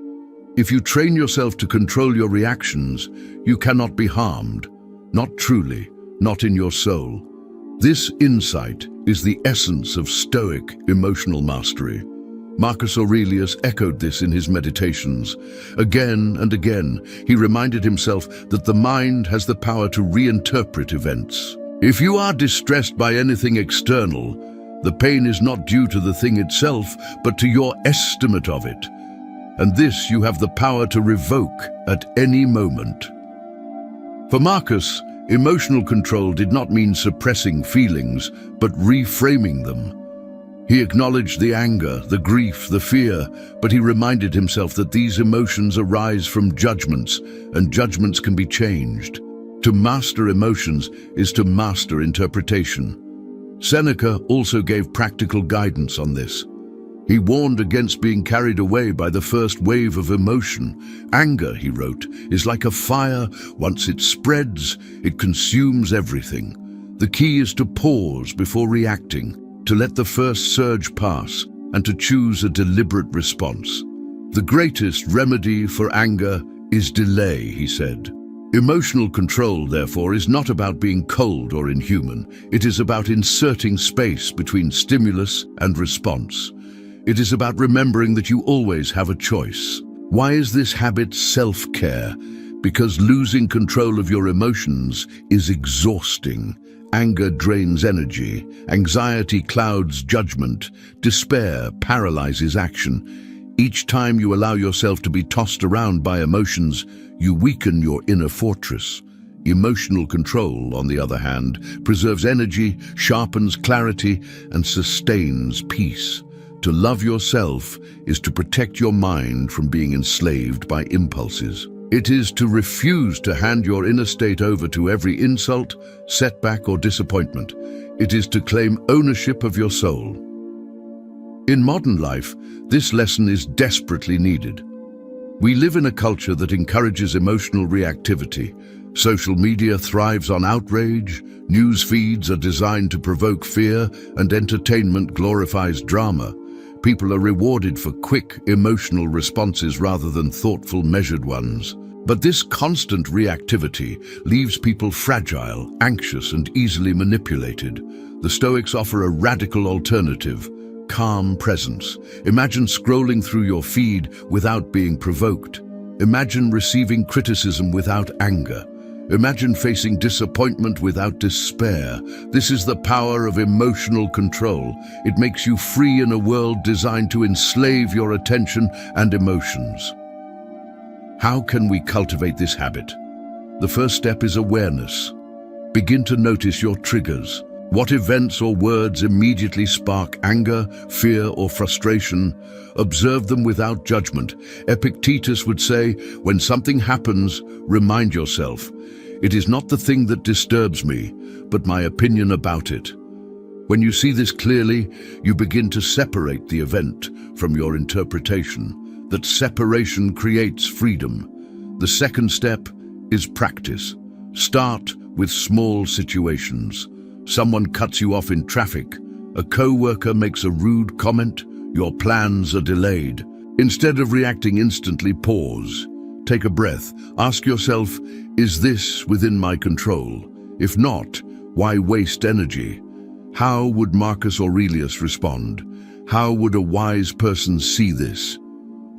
If you train yourself to control your reactions, you cannot be harmed, not truly, not in your soul. This insight is the essence of Stoic emotional mastery. Marcus Aurelius echoed this in his meditations. Again and again, he reminded himself that the mind has the power to reinterpret events. If you are distressed by anything external, the pain is not due to the thing itself, but to your estimate of it. And this you have the power to revoke at any moment. For Marcus, emotional control did not mean suppressing feelings, but reframing them. He acknowledged the anger, the grief, the fear, but he reminded himself that these emotions arise from judgments, and judgments can be changed. To master emotions is to master interpretation. Seneca also gave practical guidance on this. He warned against being carried away by the first wave of emotion. Anger, he wrote, is like a fire. Once it spreads, it consumes everything. The key is to pause before reacting, to let the first surge pass, and to choose a deliberate response. The greatest remedy for anger is delay, he said. Emotional control, therefore, is not about being cold or inhuman. It is about inserting space between stimulus and response. It is about remembering that you always have a choice. Why is this habit self-care? Because losing control of your emotions is exhausting. Anger drains energy, anxiety clouds judgment, despair paralyzes action. Each time you allow yourself to be tossed around by emotions, you weaken your inner fortress. Emotional control, on the other hand, preserves energy, sharpens clarity, and sustains peace. To love yourself is to protect your mind from being enslaved by impulses. It is to refuse to hand your inner state over to every insult, setback, or disappointment. It is to claim ownership of your soul. In modern life, this lesson is desperately needed. We live in a culture that encourages emotional reactivity. Social media thrives on outrage, news feeds are designed to provoke fear, and entertainment glorifies drama. People are rewarded for quick, emotional responses rather than thoughtful, measured ones. But this constant reactivity leaves people fragile, anxious, and easily manipulated. The Stoics offer a radical alternative: calm presence. Imagine scrolling through your feed without being provoked. Imagine receiving criticism without anger. Imagine facing disappointment without despair. This is the power of emotional control. It makes you free in a world designed to enslave your attention and emotions. How can we cultivate this habit? The first step is awareness. Begin to notice your triggers. What events or words immediately spark anger, fear, or frustration? Observe them without judgment. Epictetus would say, when something happens, remind yourself, it is not the thing that disturbs me, but my opinion about it. When you see this clearly, you begin to separate the event from your interpretation. That separation creates freedom. The second step is practice. Start with small situations. Someone cuts you off in traffic. A co-worker makes a rude comment. Your plans are delayed. Instead of reacting instantly, pause. Take a breath. Ask yourself, is this within my control? If not, why waste energy? How would Marcus Aurelius respond? How would a wise person see this?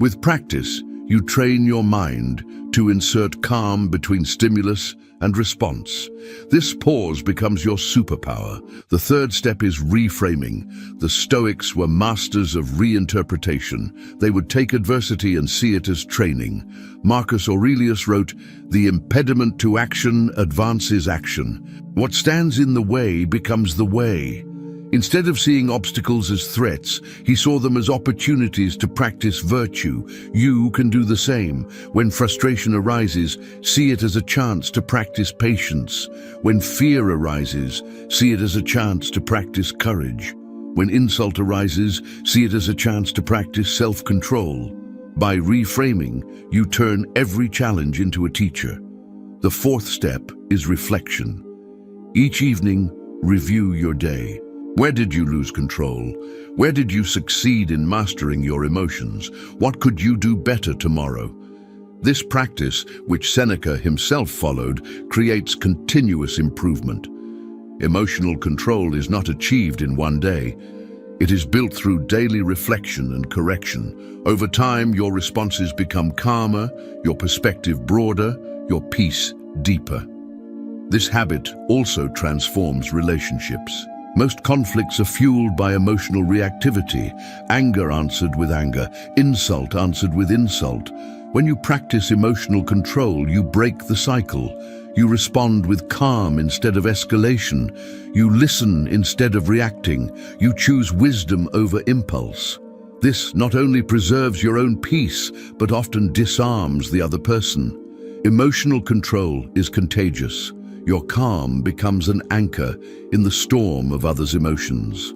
With practice, you train your mind to insert calm between stimulus and response. This pause becomes your superpower. The third step is reframing. The Stoics were masters of reinterpretation. They would take adversity and see it as training. Marcus Aurelius wrote, "The impediment to action advances action. What stands in the way becomes the way." Instead of seeing obstacles as threats, he saw them as opportunities to practice virtue. You can do the same. When frustration arises, see it as a chance to practice patience. When fear arises, see it as a chance to practice courage. When insult arises, see it as a chance to practice self-control. By reframing, you turn every challenge into a teacher. The fourth step is reflection. Each evening, review your day. Where did you lose control? Where did you succeed in mastering your emotions? What could you do better tomorrow? This practice, which Seneca himself followed, creates continuous improvement. Emotional control is not achieved in one day. It is built through daily reflection and correction. Over time, your responses become calmer, your perspective broader, your peace deeper. This habit also transforms relationships. Most conflicts are fueled by emotional reactivity, anger answered with anger, insult answered with insult. When you practice emotional control, you break the cycle. You respond with calm instead of escalation. You listen instead of reacting. You choose wisdom over impulse. This not only preserves your own peace, but often disarms the other person. Emotional control is contagious. Your calm becomes an anchor in the storm of others' emotions.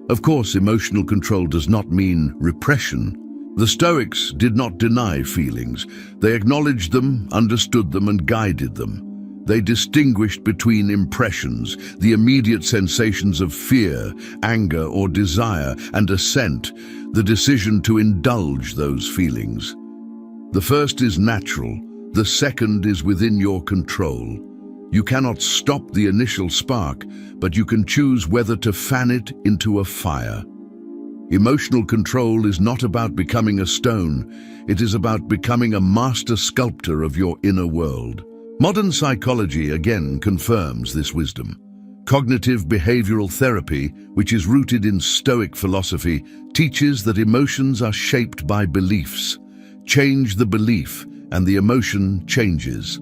Of course, emotional control does not mean repression. The Stoics did not deny feelings. They acknowledged them, understood them, and guided them. They distinguished between impressions, the immediate sensations of fear, anger, or desire, and assent, the decision to indulge those feelings. The first is natural, the second is within your control. You cannot stop the initial spark, but you can choose whether to fan it into a fire. Emotional control is not about becoming a stone. It is about becoming a master sculptor of your inner world. Modern psychology again confirms this wisdom. Cognitive behavioral therapy, which is rooted in Stoic philosophy, teaches that emotions are shaped by beliefs. Change the belief, and the emotion changes.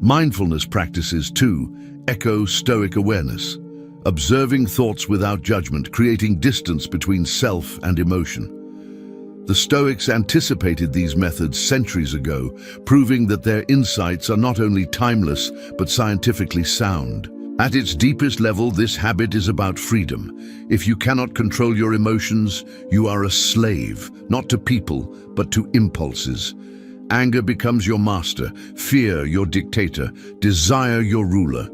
Mindfulness practices, too, echo Stoic awareness, observing thoughts without judgment, creating distance between self and emotion. The Stoics anticipated these methods centuries ago, proving that their insights are not only timeless, but scientifically sound. At its deepest level, this habit is about freedom. If you cannot control your emotions, you are a slave, not to people, but to impulses. Anger becomes your master, fear your dictator, desire your ruler.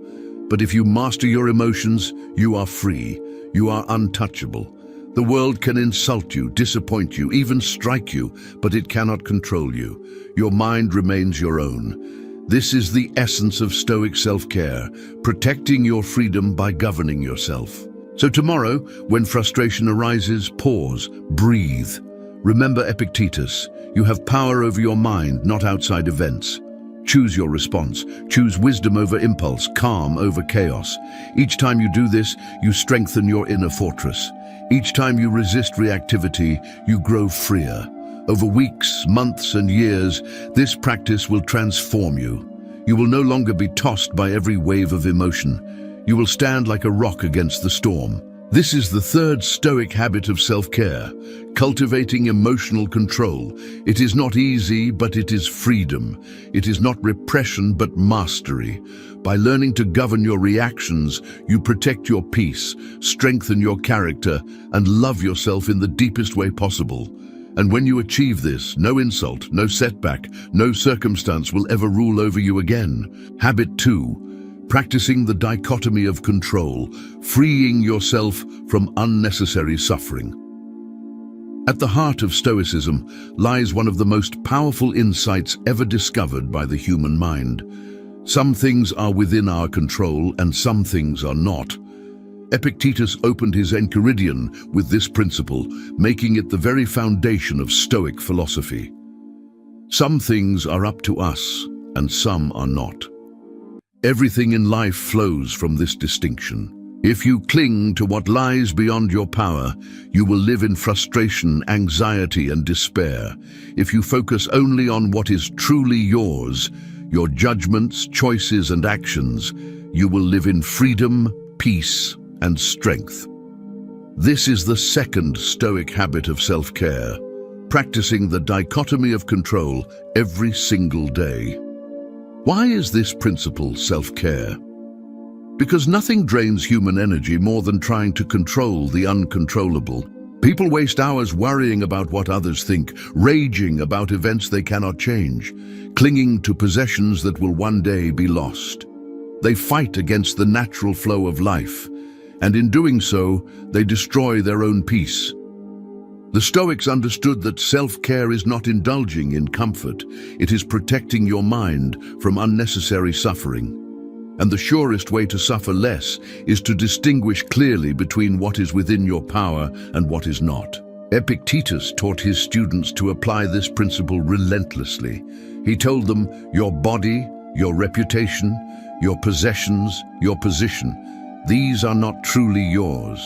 But if you master your emotions, you are free. You are untouchable. The world can insult you, disappoint you, even strike you, but it cannot control you. Your mind remains your own. This is the essence of Stoic self-care, protecting your freedom by governing yourself. So tomorrow, when frustration arises, pause, breathe. Remember Epictetus. You have power over your mind, not outside events. Choose your response. Choose wisdom over impulse, calm over chaos. Each time you do this, you strengthen your inner fortress. Each time you resist reactivity, you grow freer. Over weeks, months, and years, this practice will transform you. You will no longer be tossed by every wave of emotion. You will stand like a rock against the storm. This is the third Stoic habit of self-care, cultivating emotional control. It is not easy, but it is freedom. It is not repression, but mastery. By learning to govern your reactions, you protect your peace, strengthen your character, and love yourself in the deepest way possible. And when you achieve this, no insult, no setback, no circumstance will ever rule over you again. Habit 2. Practicing the dichotomy of control, freeing yourself from unnecessary suffering. At the heart of Stoicism lies one of the most powerful insights ever discovered by the human mind. Some things are within our control and some things are not. Epictetus opened his Enchiridion with this principle, making it the very foundation of Stoic philosophy. Some things are up to us and some are not. Everything in life flows from this distinction. If you cling to what lies beyond your power, you will live in frustration, anxiety, and despair. If you focus only on what is truly yours, your judgments, choices, and actions, you will live in freedom, peace, and strength. This is the second Stoic habit of self-care, practicing the dichotomy of control every single day. Why is this principle self-care? Because nothing drains human energy more than trying to control the uncontrollable. People waste hours worrying about what others think, raging about events they cannot change, clinging to possessions that will one day be lost. They fight against the natural flow of life, and in doing so, they destroy their own peace. The Stoics understood that self-care is not indulging in comfort, it is protecting your mind from unnecessary suffering. And the surest way to suffer less is to distinguish clearly between what is within your power and what is not. Epictetus taught his students to apply this principle relentlessly. He told them, your body, your reputation, your possessions, your position, these are not truly yours.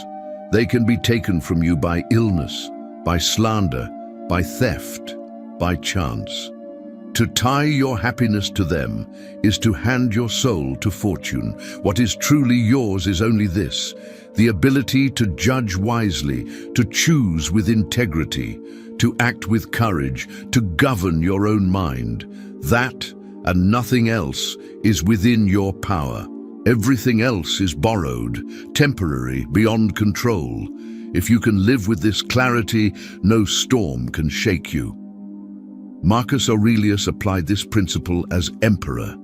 They can be taken from you by illness, by slander, by theft, by chance. To tie your happiness to them is to hand your soul to fortune. What is truly yours is only this: the ability to judge wisely, to choose with integrity, to act with courage, to govern your own mind. That, and nothing else, is within your power. Everything else is borrowed, temporary, beyond control. If you can live with this clarity, no storm can shake you. Marcus Aurelius applied this principle as emperor.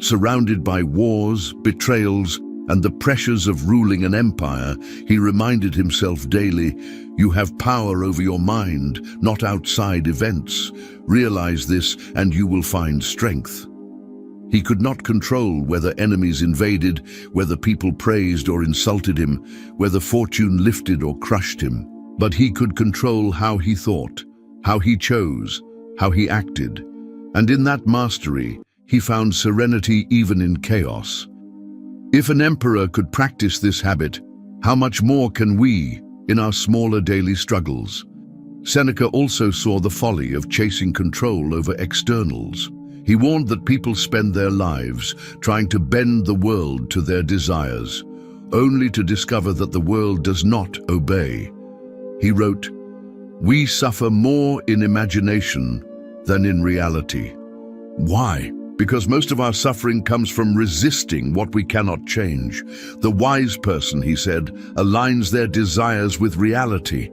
Surrounded by wars, betrayals, and the pressures of ruling an empire, he reminded himself daily, you have power over your mind, not outside events. Realize this and you will find strength. He could not control whether enemies invaded, whether people praised or insulted him, whether fortune lifted or crushed him. But he could control how he thought, how he chose, how he acted. And in that mastery, he found serenity even in chaos. If an emperor could practice this habit, how much more can we in our smaller daily struggles? Seneca also saw the folly of chasing control over externals. He warned that people spend their lives trying to bend the world to their desires, only to discover that the world does not obey. He wrote, "We suffer more in imagination than in reality." Why? Because most of our suffering comes from resisting what we cannot change. The wise person, he said, aligns their desires with reality.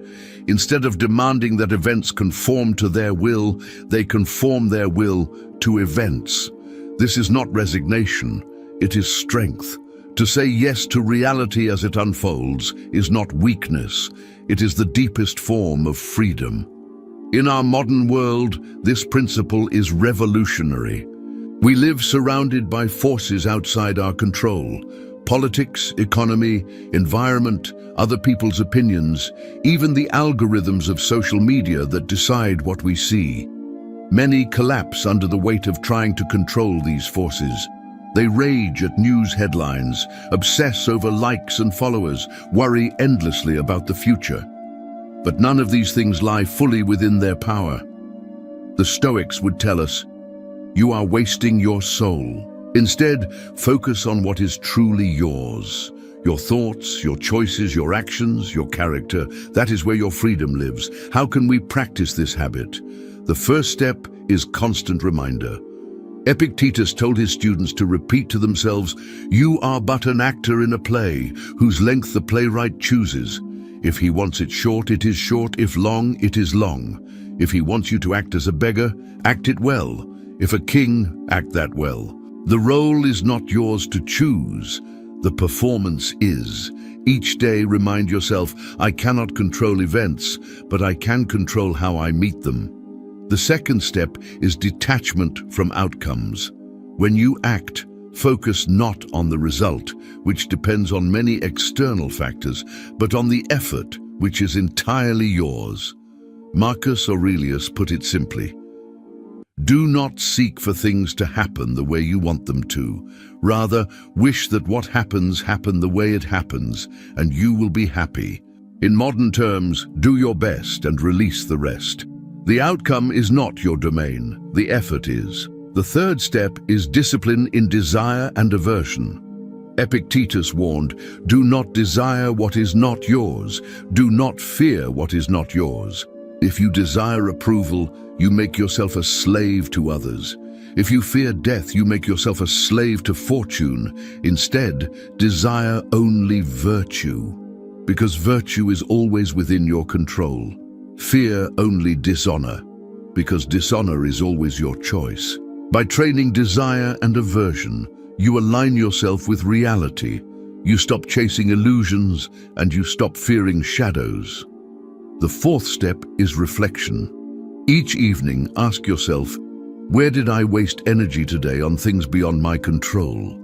Instead of demanding that events conform to their will, they conform their will to events. This is not resignation, it is strength. To say yes to reality as it unfolds is not weakness, it is the deepest form of freedom. In our modern world, this principle is revolutionary. We live surrounded by forces outside our control: politics, economy, environment, other people's opinions, even the algorithms of social media that decide what we see. Many collapse under the weight of trying to control these forces. They rage at news headlines, obsess over likes and followers, worry endlessly about the future. But none of these things lie fully within their power. The Stoics would tell us, you are wasting your soul. Instead, focus on what is truly yours. Your thoughts, your choices, your actions, your character, that is where your freedom lives. How can we practice this habit? The first step is constant reminder. Epictetus told his students to repeat to themselves, you are but an actor in a play, whose length the playwright chooses. If he wants it short, it is short. If long, it is long. If he wants you to act as a beggar, act it well. If a king, act that well. The role is not yours to choose. The performance is. Each day remind yourself, I cannot control events, but I can control how I meet them. The second step is detachment from outcomes. When you act, focus not on the result, which depends on many external factors, but on the effort, which is entirely yours. Marcus Aurelius put it simply, do not seek for things to happen the way you want them to. Rather, wish that what happens happen the way it happens, and you will be happy. In modern terms, do your best and release the rest. The outcome is not your domain, the effort is. The third step is discipline in desire and aversion. Epictetus warned, "Do not desire what is not yours. Do not fear what is not yours." If you desire approval, you make yourself a slave to others. If you fear death, you make yourself a slave to fortune. Instead, desire only virtue, because virtue is always within your control. Fear only dishonor, because dishonor is always your choice. By training desire and aversion, you align yourself with reality. You stop chasing illusions and you stop fearing shadows. The fourth step is reflection. Each evening, ask yourself, where did I waste energy today on things beyond my control?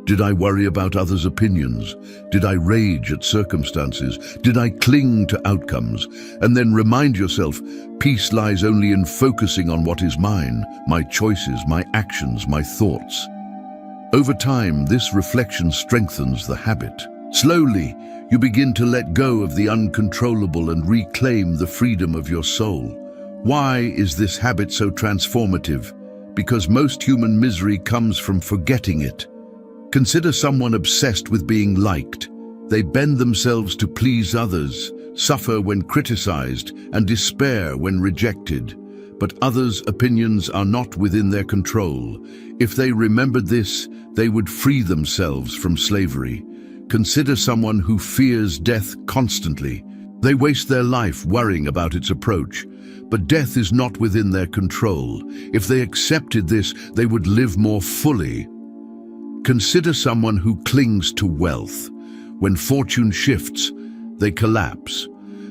Did I worry about others' opinions? Did I rage at circumstances? Did I cling to outcomes? And then remind yourself, peace lies only in focusing on what is mine, my choices, my actions, my thoughts. Over time, this reflection strengthens the habit. Slowly, you begin to let go of the uncontrollable and reclaim the freedom of your soul. Why is this habit so transformative? Because most human misery comes from forgetting it. Consider someone obsessed with being liked. They bend themselves to please others, suffer when criticized, and despair when rejected. But others' opinions are not within their control. If they remembered this, they would free themselves from slavery. Consider someone who fears death constantly. They waste their life worrying about its approach. But death is not within their control. If they accepted this, they would live more fully. Consider someone who clings to wealth. When fortune shifts, they collapse.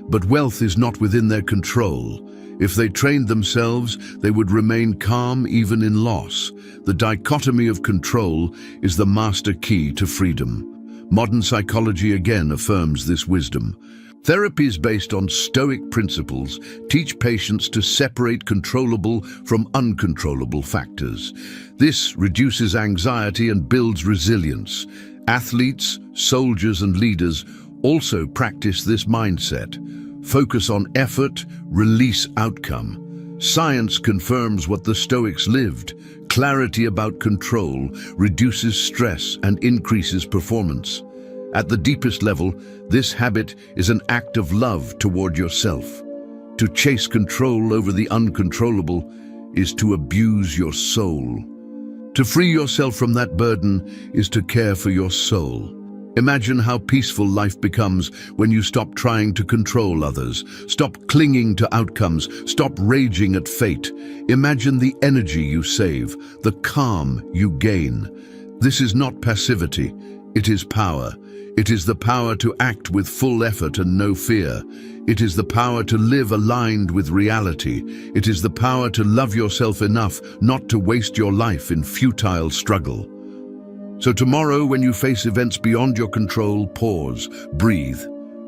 But wealth is not within their control. If they trained themselves, they would remain calm even in loss. The dichotomy of control is the master key to freedom. Modern psychology again affirms this wisdom. Therapies based on Stoic principles teach patients to separate controllable from uncontrollable factors. This reduces anxiety and builds resilience. Athletes, soldiers, and leaders also practice this mindset. Focus on effort, release outcome. Science confirms what the Stoics lived. Clarity about control reduces stress and increases performance. At the deepest level, this habit is an act of love toward yourself. To chase control over the uncontrollable is to abuse your soul. To free yourself from that burden is to care for your soul. Imagine how peaceful life becomes when you stop trying to control others, stop clinging to outcomes, stop raging at fate. Imagine the energy you save, the calm you gain. This is not passivity, it is power. It is the power to act with full effort and no fear. It is the power to live aligned with reality. It is the power to love yourself enough not to waste your life in futile struggle. So tomorrow, when you face events beyond your control, pause, breathe.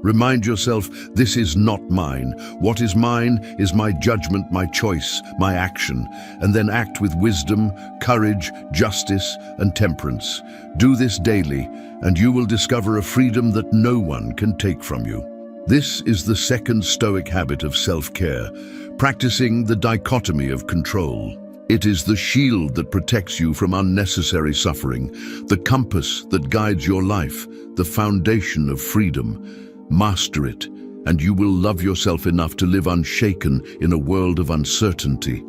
Remind yourself, this is not mine. What is mine is my judgment, my choice, my action, and then act with wisdom, courage, justice, and temperance. Do this daily, and you will discover a freedom that no one can take from you. This is the second Stoic habit of self-care, practicing the dichotomy of control. It is the shield that protects you from unnecessary suffering, the compass that guides your life, the foundation of freedom. Master it, and you will love yourself enough to live unshaken in a world of uncertainty.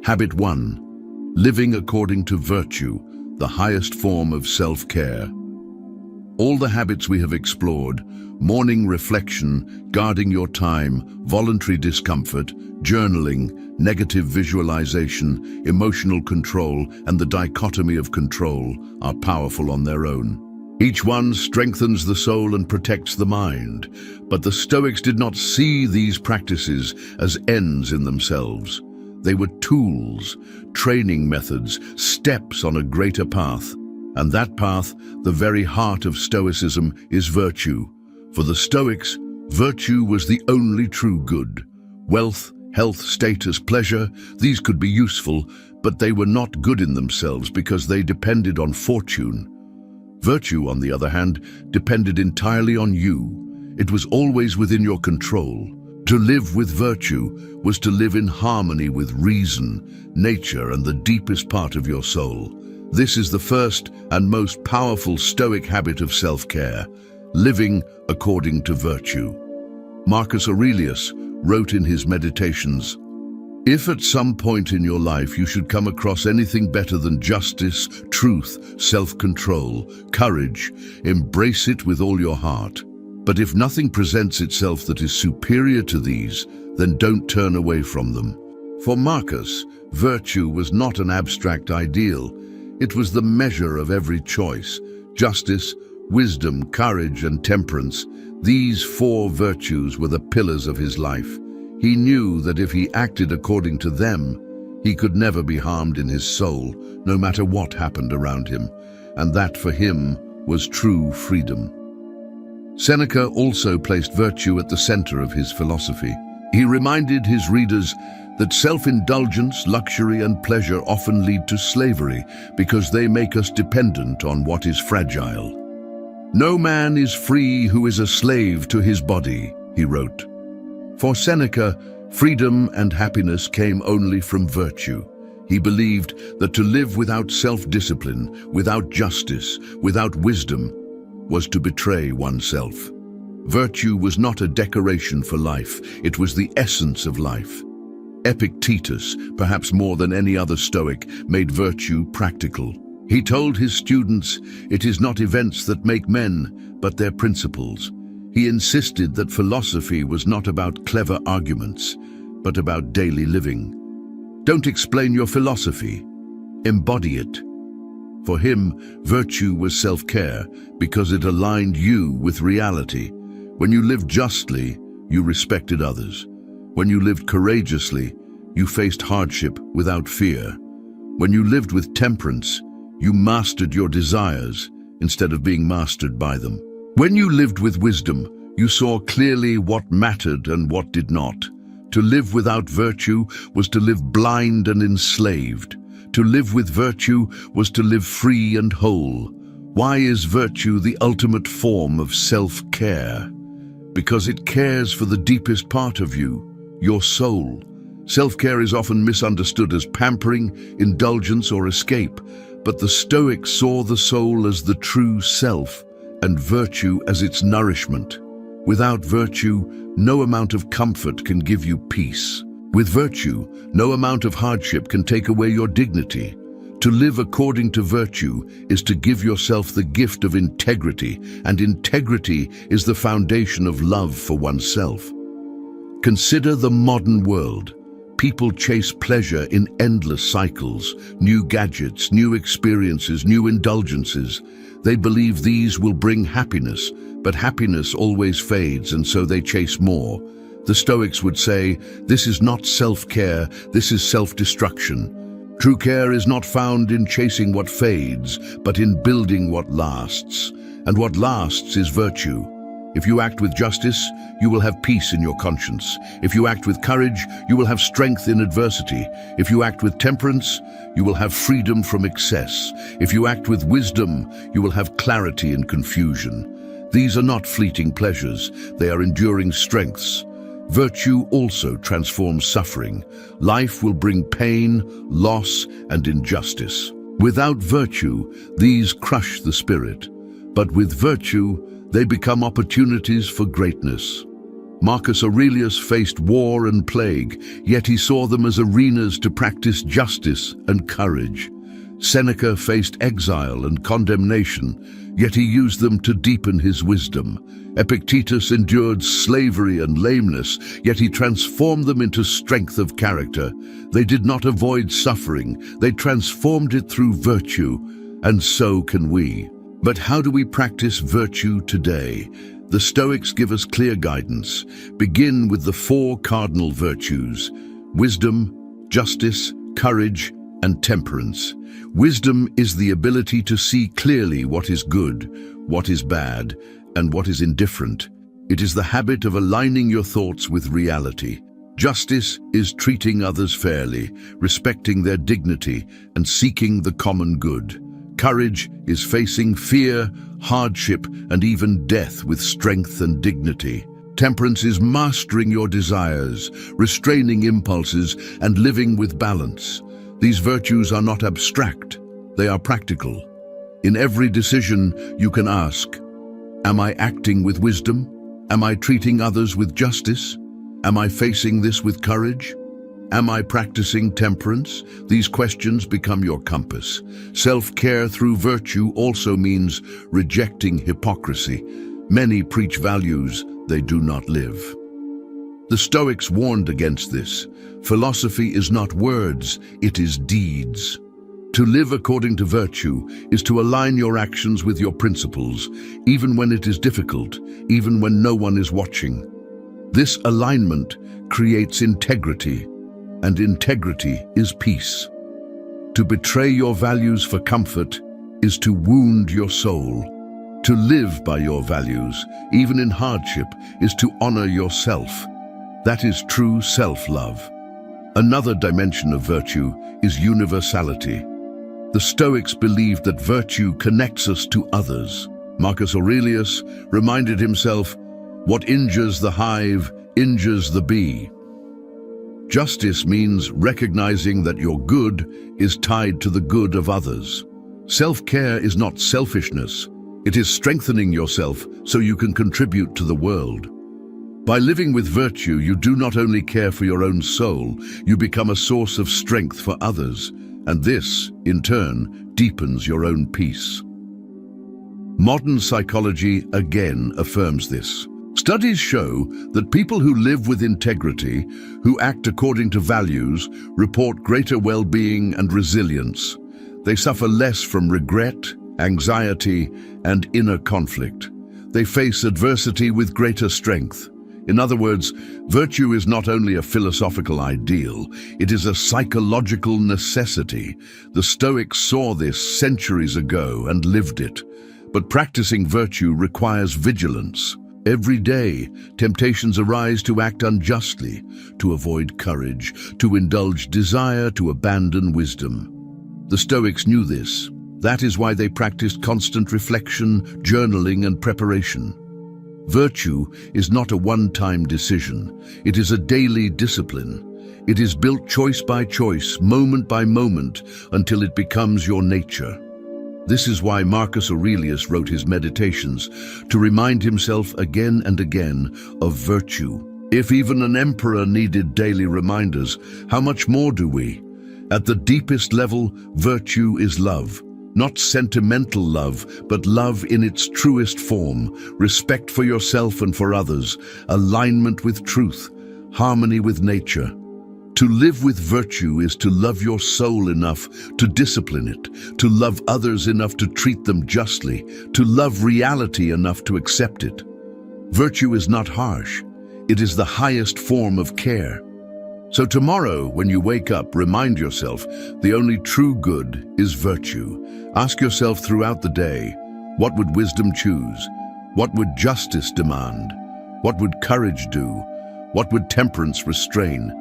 Habit 1. Living according to virtue, the highest form of self-care. All the habits we have explored, morning reflection, guarding your time, voluntary discomfort, journaling, negative visualization, emotional control, and the dichotomy of control, are powerful on their own. Each one strengthens the soul and protects the mind. But the Stoics did not see these practices as ends in themselves. They were tools, training methods, steps on a greater path. And that path, the very heart of Stoicism, is virtue. For the Stoics, virtue was the only true good. Wealth, health, status, pleasure, these could be useful, but they were not good in themselves because they depended on fortune. Virtue, on the other hand, depended entirely on you. It was always within your control. To live with virtue was to live in harmony with reason, nature, and the deepest part of your soul. This is the first and most powerful Stoic habit of self-care, living according to virtue. Marcus Aurelius wrote in his Meditations, "If at some point in your life you should come across anything better than justice, truth, self-control, courage, embrace it with all your heart. But if nothing presents itself that is superior to these, then don't turn away from them." For Marcus, virtue was not an abstract ideal. It was the measure of every choice. Justice, wisdom, courage, and temperance, these four virtues were the pillars of his life. He knew that if he acted according to them, he could never be harmed in his soul, no matter what happened around him, and that for him was true freedom. Seneca also placed virtue at the center of his philosophy. He reminded his readers that self-indulgence, luxury, and pleasure often lead to slavery because they make us dependent on what is fragile. "No man is free who is a slave to his body," he wrote. For Seneca, freedom and happiness came only from virtue. He believed that to live without self-discipline, without justice, without wisdom, was to betray oneself. Virtue was not a decoration for life, it was the essence of life. Epictetus, perhaps more than any other Stoic, made virtue practical. He told his students, "It is not events that make men, but their principles." He insisted that philosophy was not about clever arguments, but about daily living. Don't explain your philosophy, embody it. For him, virtue was self-care because it aligned you with reality. When you lived justly, you respected others. When you lived courageously, you faced hardship without fear. When you lived with temperance, you mastered your desires instead of being mastered by them. When you lived with wisdom, you saw clearly what mattered and what did not. To live without virtue was to live blind and enslaved. To live with virtue was to live free and whole. Why is virtue the ultimate form of self-care? Because it cares for the deepest part of you, your soul. Self-care is often misunderstood as pampering, indulgence, or escape, but the Stoics saw the soul as the true self and virtue as its nourishment. Without virtue, no amount of comfort can give you peace. With virtue, no amount of hardship can take away your dignity. To live according to virtue is to give yourself the gift of integrity, and integrity is the foundation of love for oneself. Consider the modern world. People chase pleasure in endless cycles, new gadgets, new experiences, new indulgences. They believe these will bring happiness, but happiness always fades, and so they chase more. The Stoics would say, this is not self-care, this is self-destruction. True care is not found in chasing what fades, but in building what lasts. And what lasts is virtue. If you act with justice, you will have peace in your conscience. If you act with courage, you will have strength in adversity. If you act with temperance, you will have freedom from excess. If you act with wisdom, you will have clarity in confusion. These are not fleeting pleasures, they are enduring strengths. Virtue also transforms suffering. Life will bring pain, loss, and injustice. Without virtue, these crush the spirit. But with virtue, they become opportunities for greatness. Marcus Aurelius faced war and plague, yet he saw them as arenas to practice justice and courage. Seneca faced exile and condemnation, yet he used them to deepen his wisdom. Epictetus endured slavery and lameness, yet he transformed them into strength of character. They did not avoid suffering, they transformed it through virtue, and so can we. But how do we practice virtue today? The Stoics give us clear guidance. Begin with the four cardinal virtues: wisdom, justice, courage, and temperance. Wisdom is the ability to see clearly what is good, what is bad, and what is indifferent. It is the habit of aligning your thoughts with reality. Justice is treating others fairly, respecting their dignity, and seeking the common good. Courage is facing fear, hardship, and even death with strength and dignity. Temperance is mastering your desires, restraining impulses, and living with balance. These virtues are not abstract. They are practical. In every decision, you can ask, am I acting with wisdom? Am I treating others with justice? Am I facing this with courage? Am I practicing temperance? These questions become your compass. Self-care through virtue also means rejecting hypocrisy. Many preach values they do not live. The Stoics warned against this. Philosophy is not words, it is deeds. To live according to virtue is to align your actions with your principles, even when it is difficult, even when no one is watching. This alignment creates integrity, and integrity is peace. To betray your values for comfort is to wound your soul. To live by your values, even in hardship, is to honor yourself. That is true self-love. Another dimension of virtue is universality. The Stoics believed that virtue connects us to others. Marcus Aurelius reminded himself, "What injures the hive injures the bee." Justice means recognizing that your good is tied to the good of others. Self-care is not selfishness. It is strengthening yourself so you can contribute to the world. By living with virtue, you do not only care for your own soul, you become a source of strength for others, and this, in turn, deepens your own peace. Modern psychology again affirms this. Studies show that people who live with integrity, who act according to values, report greater well-being and resilience. They suffer less from regret, anxiety, and inner conflict. They face adversity with greater strength. In other words, virtue is not only a philosophical ideal, it is a psychological necessity. The Stoics saw this centuries ago and lived it. But practicing virtue requires vigilance. Every day, temptations arise to act unjustly, to avoid courage, to indulge desire, to abandon wisdom. The Stoics knew this. That is why they practiced constant reflection, journaling, and preparation. Virtue is not a one-time decision. It is a daily discipline. It is built choice by choice, moment by moment, until it becomes your nature. This is why Marcus Aurelius wrote his Meditations, to remind himself again and again of virtue. If even an emperor needed daily reminders, how much more do we? At the deepest level, virtue is love. Not sentimental love, but love in its truest form, respect for yourself and for others, alignment with truth, harmony with nature. To live with virtue is to love your soul enough to discipline it, to love others enough to treat them justly, to love reality enough to accept it. Virtue is not harsh. It is the highest form of care. So tomorrow, when you wake up, remind yourself, the only true good is virtue. Ask yourself throughout the day, what would wisdom choose? What would justice demand? What would courage do? What would temperance restrain?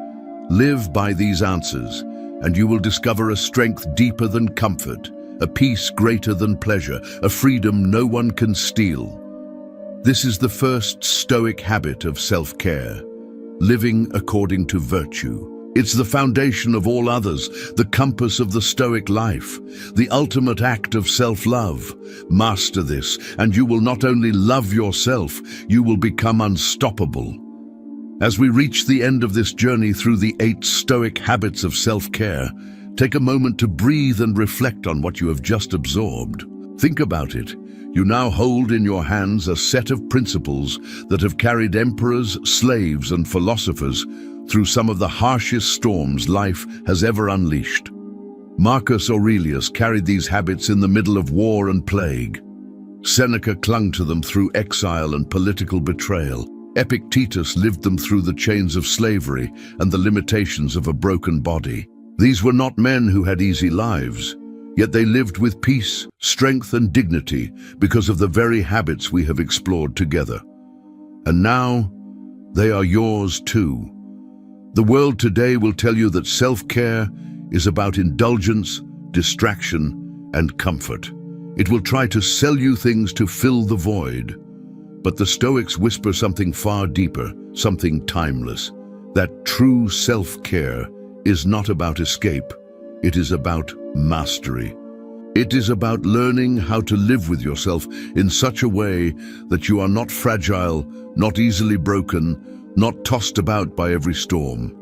Live by these answers, and you will discover a strength deeper than comfort, a peace greater than pleasure, a freedom no one can steal. This is the first Stoic habit of self-care. Living according to virtue. It's the foundation of all others, the compass of the Stoic life, the ultimate act of self-love. Master this, and you will not only love yourself, you will become unstoppable. As we reach the end of this journey through the 8 Stoic habits of self-care, take a moment to breathe and reflect on what you have just absorbed. Think about it. You now hold in your hands a set of principles that have carried emperors, slaves, and philosophers through some of the harshest storms life has ever unleashed. Marcus Aurelius carried these habits in the middle of war and plague. Seneca clung to them through exile and political betrayal. Epictetus lived them through the chains of slavery and the limitations of a broken body. These were not men who had easy lives. Yet they lived with peace, strength, and dignity because of the very habits we have explored together. And now, they are yours too. The world today will tell you that self-care is about indulgence, distraction, and comfort. It will try to sell you things to fill the void. But the Stoics whisper something far deeper, something timeless, that true self-care is not about escape. It is about mastery. It is about learning how to live with yourself in such a way that you are not fragile, not easily broken, not tossed about by every storm.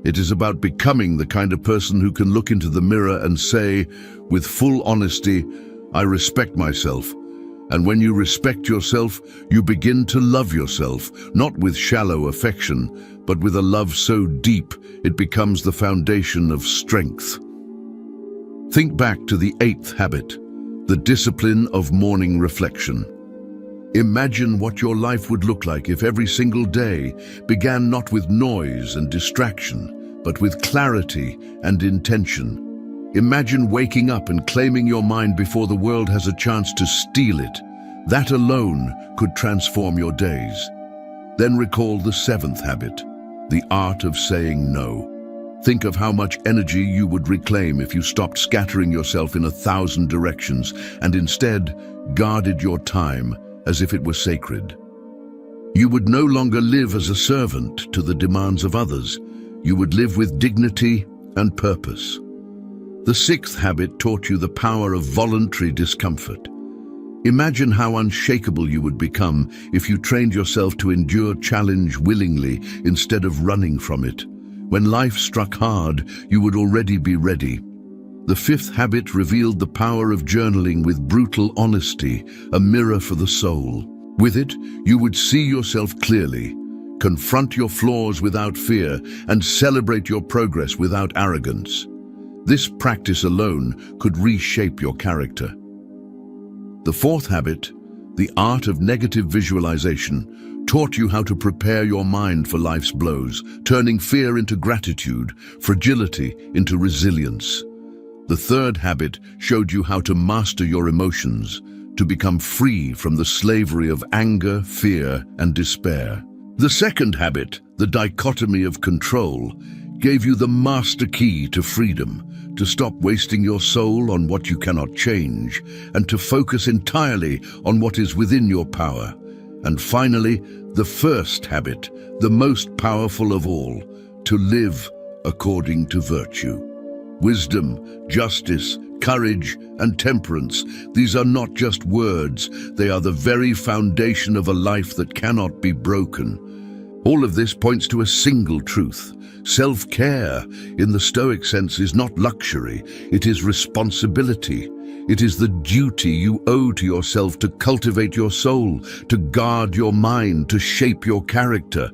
It is about becoming the kind of person who can look into the mirror and say, with full honesty, I respect myself. And when you respect yourself, you begin to love yourself, not with shallow affection, but with a love so deep it becomes the foundation of strength. Think back to the 8th habit, the discipline of morning reflection. Imagine what your life would look like if every single day began not with noise and distraction, but with clarity and intention. Imagine waking up and claiming your mind before the world has a chance to steal it. That alone could transform your days. Then recall the 7th habit, the art of saying no. Think of how much energy you would reclaim if you stopped scattering yourself in 1,000 directions and instead guarded your time as if it were sacred. You would no longer live as a servant to the demands of others. You would live with dignity and purpose. The 6th habit taught you the power of voluntary discomfort. Imagine how unshakable you would become if you trained yourself to endure challenge willingly instead of running from it. When life struck hard, you would already be ready. The 5th habit revealed the power of journaling with brutal honesty, a mirror for the soul. With it, you would see yourself clearly, confront your flaws without fear, and celebrate your progress without arrogance. This practice alone could reshape your character. The 4th habit, the art of negative visualization, taught you how to prepare your mind for life's blows, turning fear into gratitude, fragility into resilience. The 3rd habit showed you how to master your emotions, to become free from the slavery of anger, fear, and despair. The 2nd habit, the dichotomy of control, gave you the master key to freedom, to stop wasting your soul on what you cannot change, and to focus entirely on what is within your power. And finally, the 1st habit, the most powerful of all, to live according to virtue. Wisdom, justice, courage, and temperance, these are not just words, they are the very foundation of a life that cannot be broken. All of this points to a single truth. Self-care, in the Stoic sense, is not luxury, it is responsibility. It is the duty you owe to yourself to cultivate your soul, to guard your mind, to shape your character.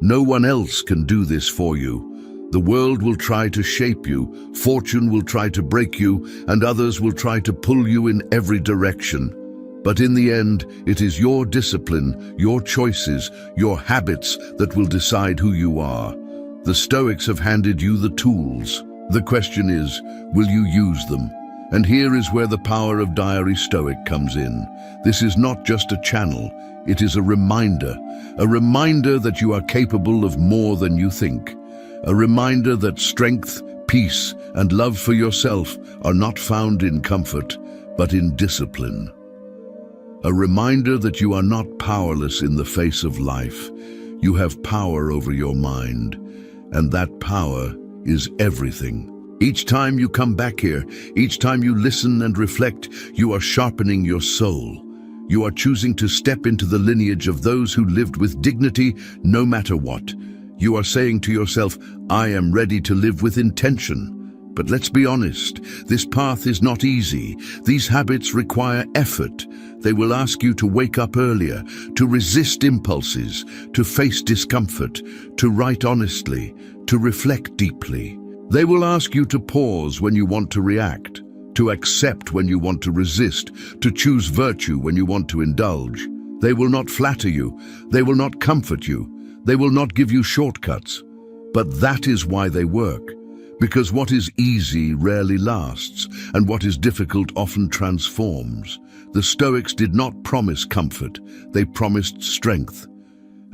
No one else can do this for you. The world will try to shape you, fortune will try to break you, and others will try to pull you in every direction. But in the end, it is your discipline, your choices, your habits that will decide who you are. The Stoics have handed you the tools. The question is, will you use them? And here is where the power of Diary Stoic comes in. This is not just a channel, it is a reminder that you are capable of more than you think. A reminder that strength, peace, and love for yourself are not found in comfort, but in discipline. A reminder that you are not powerless in the face of life. You have power over your mind, and that power is everything. Each time you come back here, each time you listen and reflect, you are sharpening your soul. You are choosing to step into the lineage of those who lived with dignity no matter what. You are saying to yourself, I am ready to live with intention. But let's be honest, this path is not easy. These habits require effort. They will ask you to wake up earlier, to resist impulses, to face discomfort, to write honestly, to reflect deeply. They will ask you to pause when you want to react, to accept when you want to resist, to choose virtue when you want to indulge. They will not flatter you. They will not comfort you. They will not give you shortcuts. But that is why they work. Because what is easy rarely lasts, and what is difficult often transforms. The Stoics did not promise comfort, they promised strength.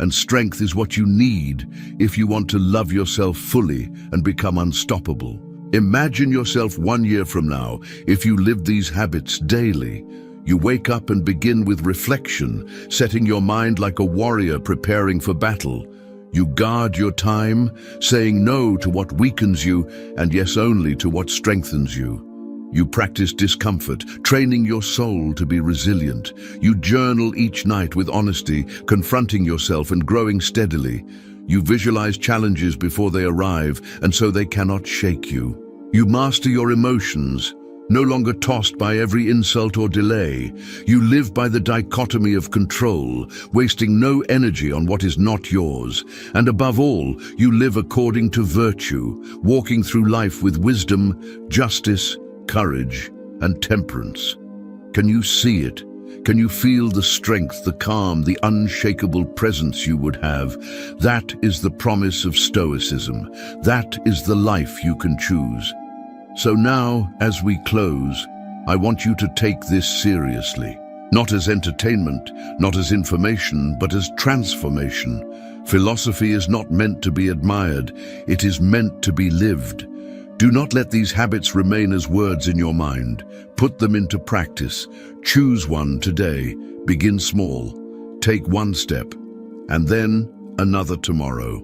And strength is what you need if you want to love yourself fully and become unstoppable. Imagine yourself 1 year from now if you live these habits daily. You wake up and begin with reflection, setting your mind like a warrior preparing for battle. You guard your time, saying no to what weakens you and yes only to what strengthens you. You practice discomfort, training your soul to be resilient. You journal each night with honesty, confronting yourself and growing steadily. You visualize challenges before they arrive, and so they cannot shake you. You master your emotions, no longer tossed by every insult or delay. You live by the dichotomy of control, wasting no energy on what is not yours. And above all, you live according to virtue, walking through life with wisdom, justice, courage, and temperance. Can you see it? Can you feel the strength, the calm, the unshakable presence you would have? That is the promise of Stoicism. That is the life you can choose. So now, as we close, I want you to take this seriously. Not as entertainment, not as information, but as transformation. Philosophy is not meant to be admired, it is meant to be lived. Do not let these habits remain as words in your mind. Put them into practice. Choose one today. Begin small. Take one step, and then another tomorrow.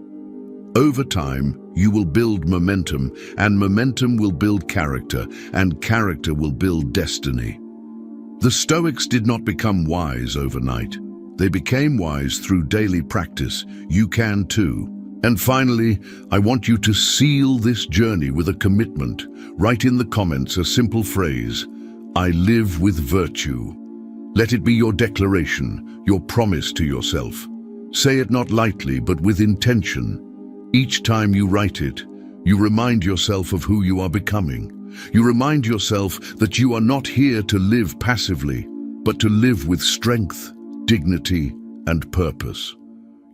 Over time, you will build momentum, and momentum will build character, and character will build destiny. The Stoics did not become wise overnight. They became wise through daily practice. You can too. And finally, I want you to seal this journey with a commitment. Write in the comments a simple phrase: I live with virtue. Let it be your declaration, your promise to yourself. Say it not lightly, but with intention. Each time you write it, you remind yourself of who you are becoming. You remind yourself that you are not here to live passively, but to live with strength, dignity, and purpose.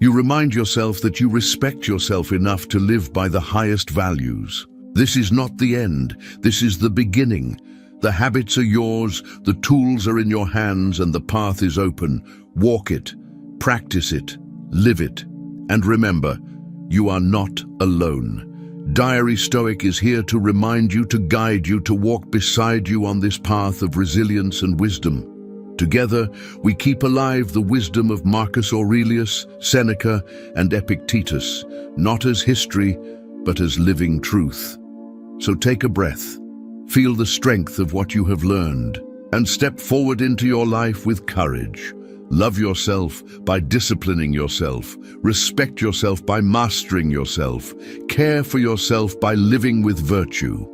You remind yourself that you respect yourself enough to live by the highest values. This is not the end, this is the beginning. The habits are yours, the tools are in your hands, and the path is open. Walk it, practice it, live it, and remember, you are not alone. Diary Stoic is here to remind you, to guide you, to walk beside you on this path of resilience and wisdom. Together, we keep alive the wisdom of Marcus Aurelius, Seneca, and Epictetus, not as history, but as living truth. So take a breath, feel the strength of what you have learned, and step forward into your life with courage. Love yourself by disciplining yourself, respect yourself by mastering yourself, care for yourself by living with virtue.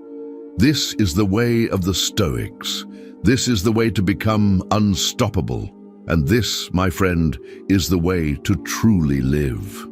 This is the way of the Stoics. This is the way to become unstoppable. And this, my friend, is the way to truly live.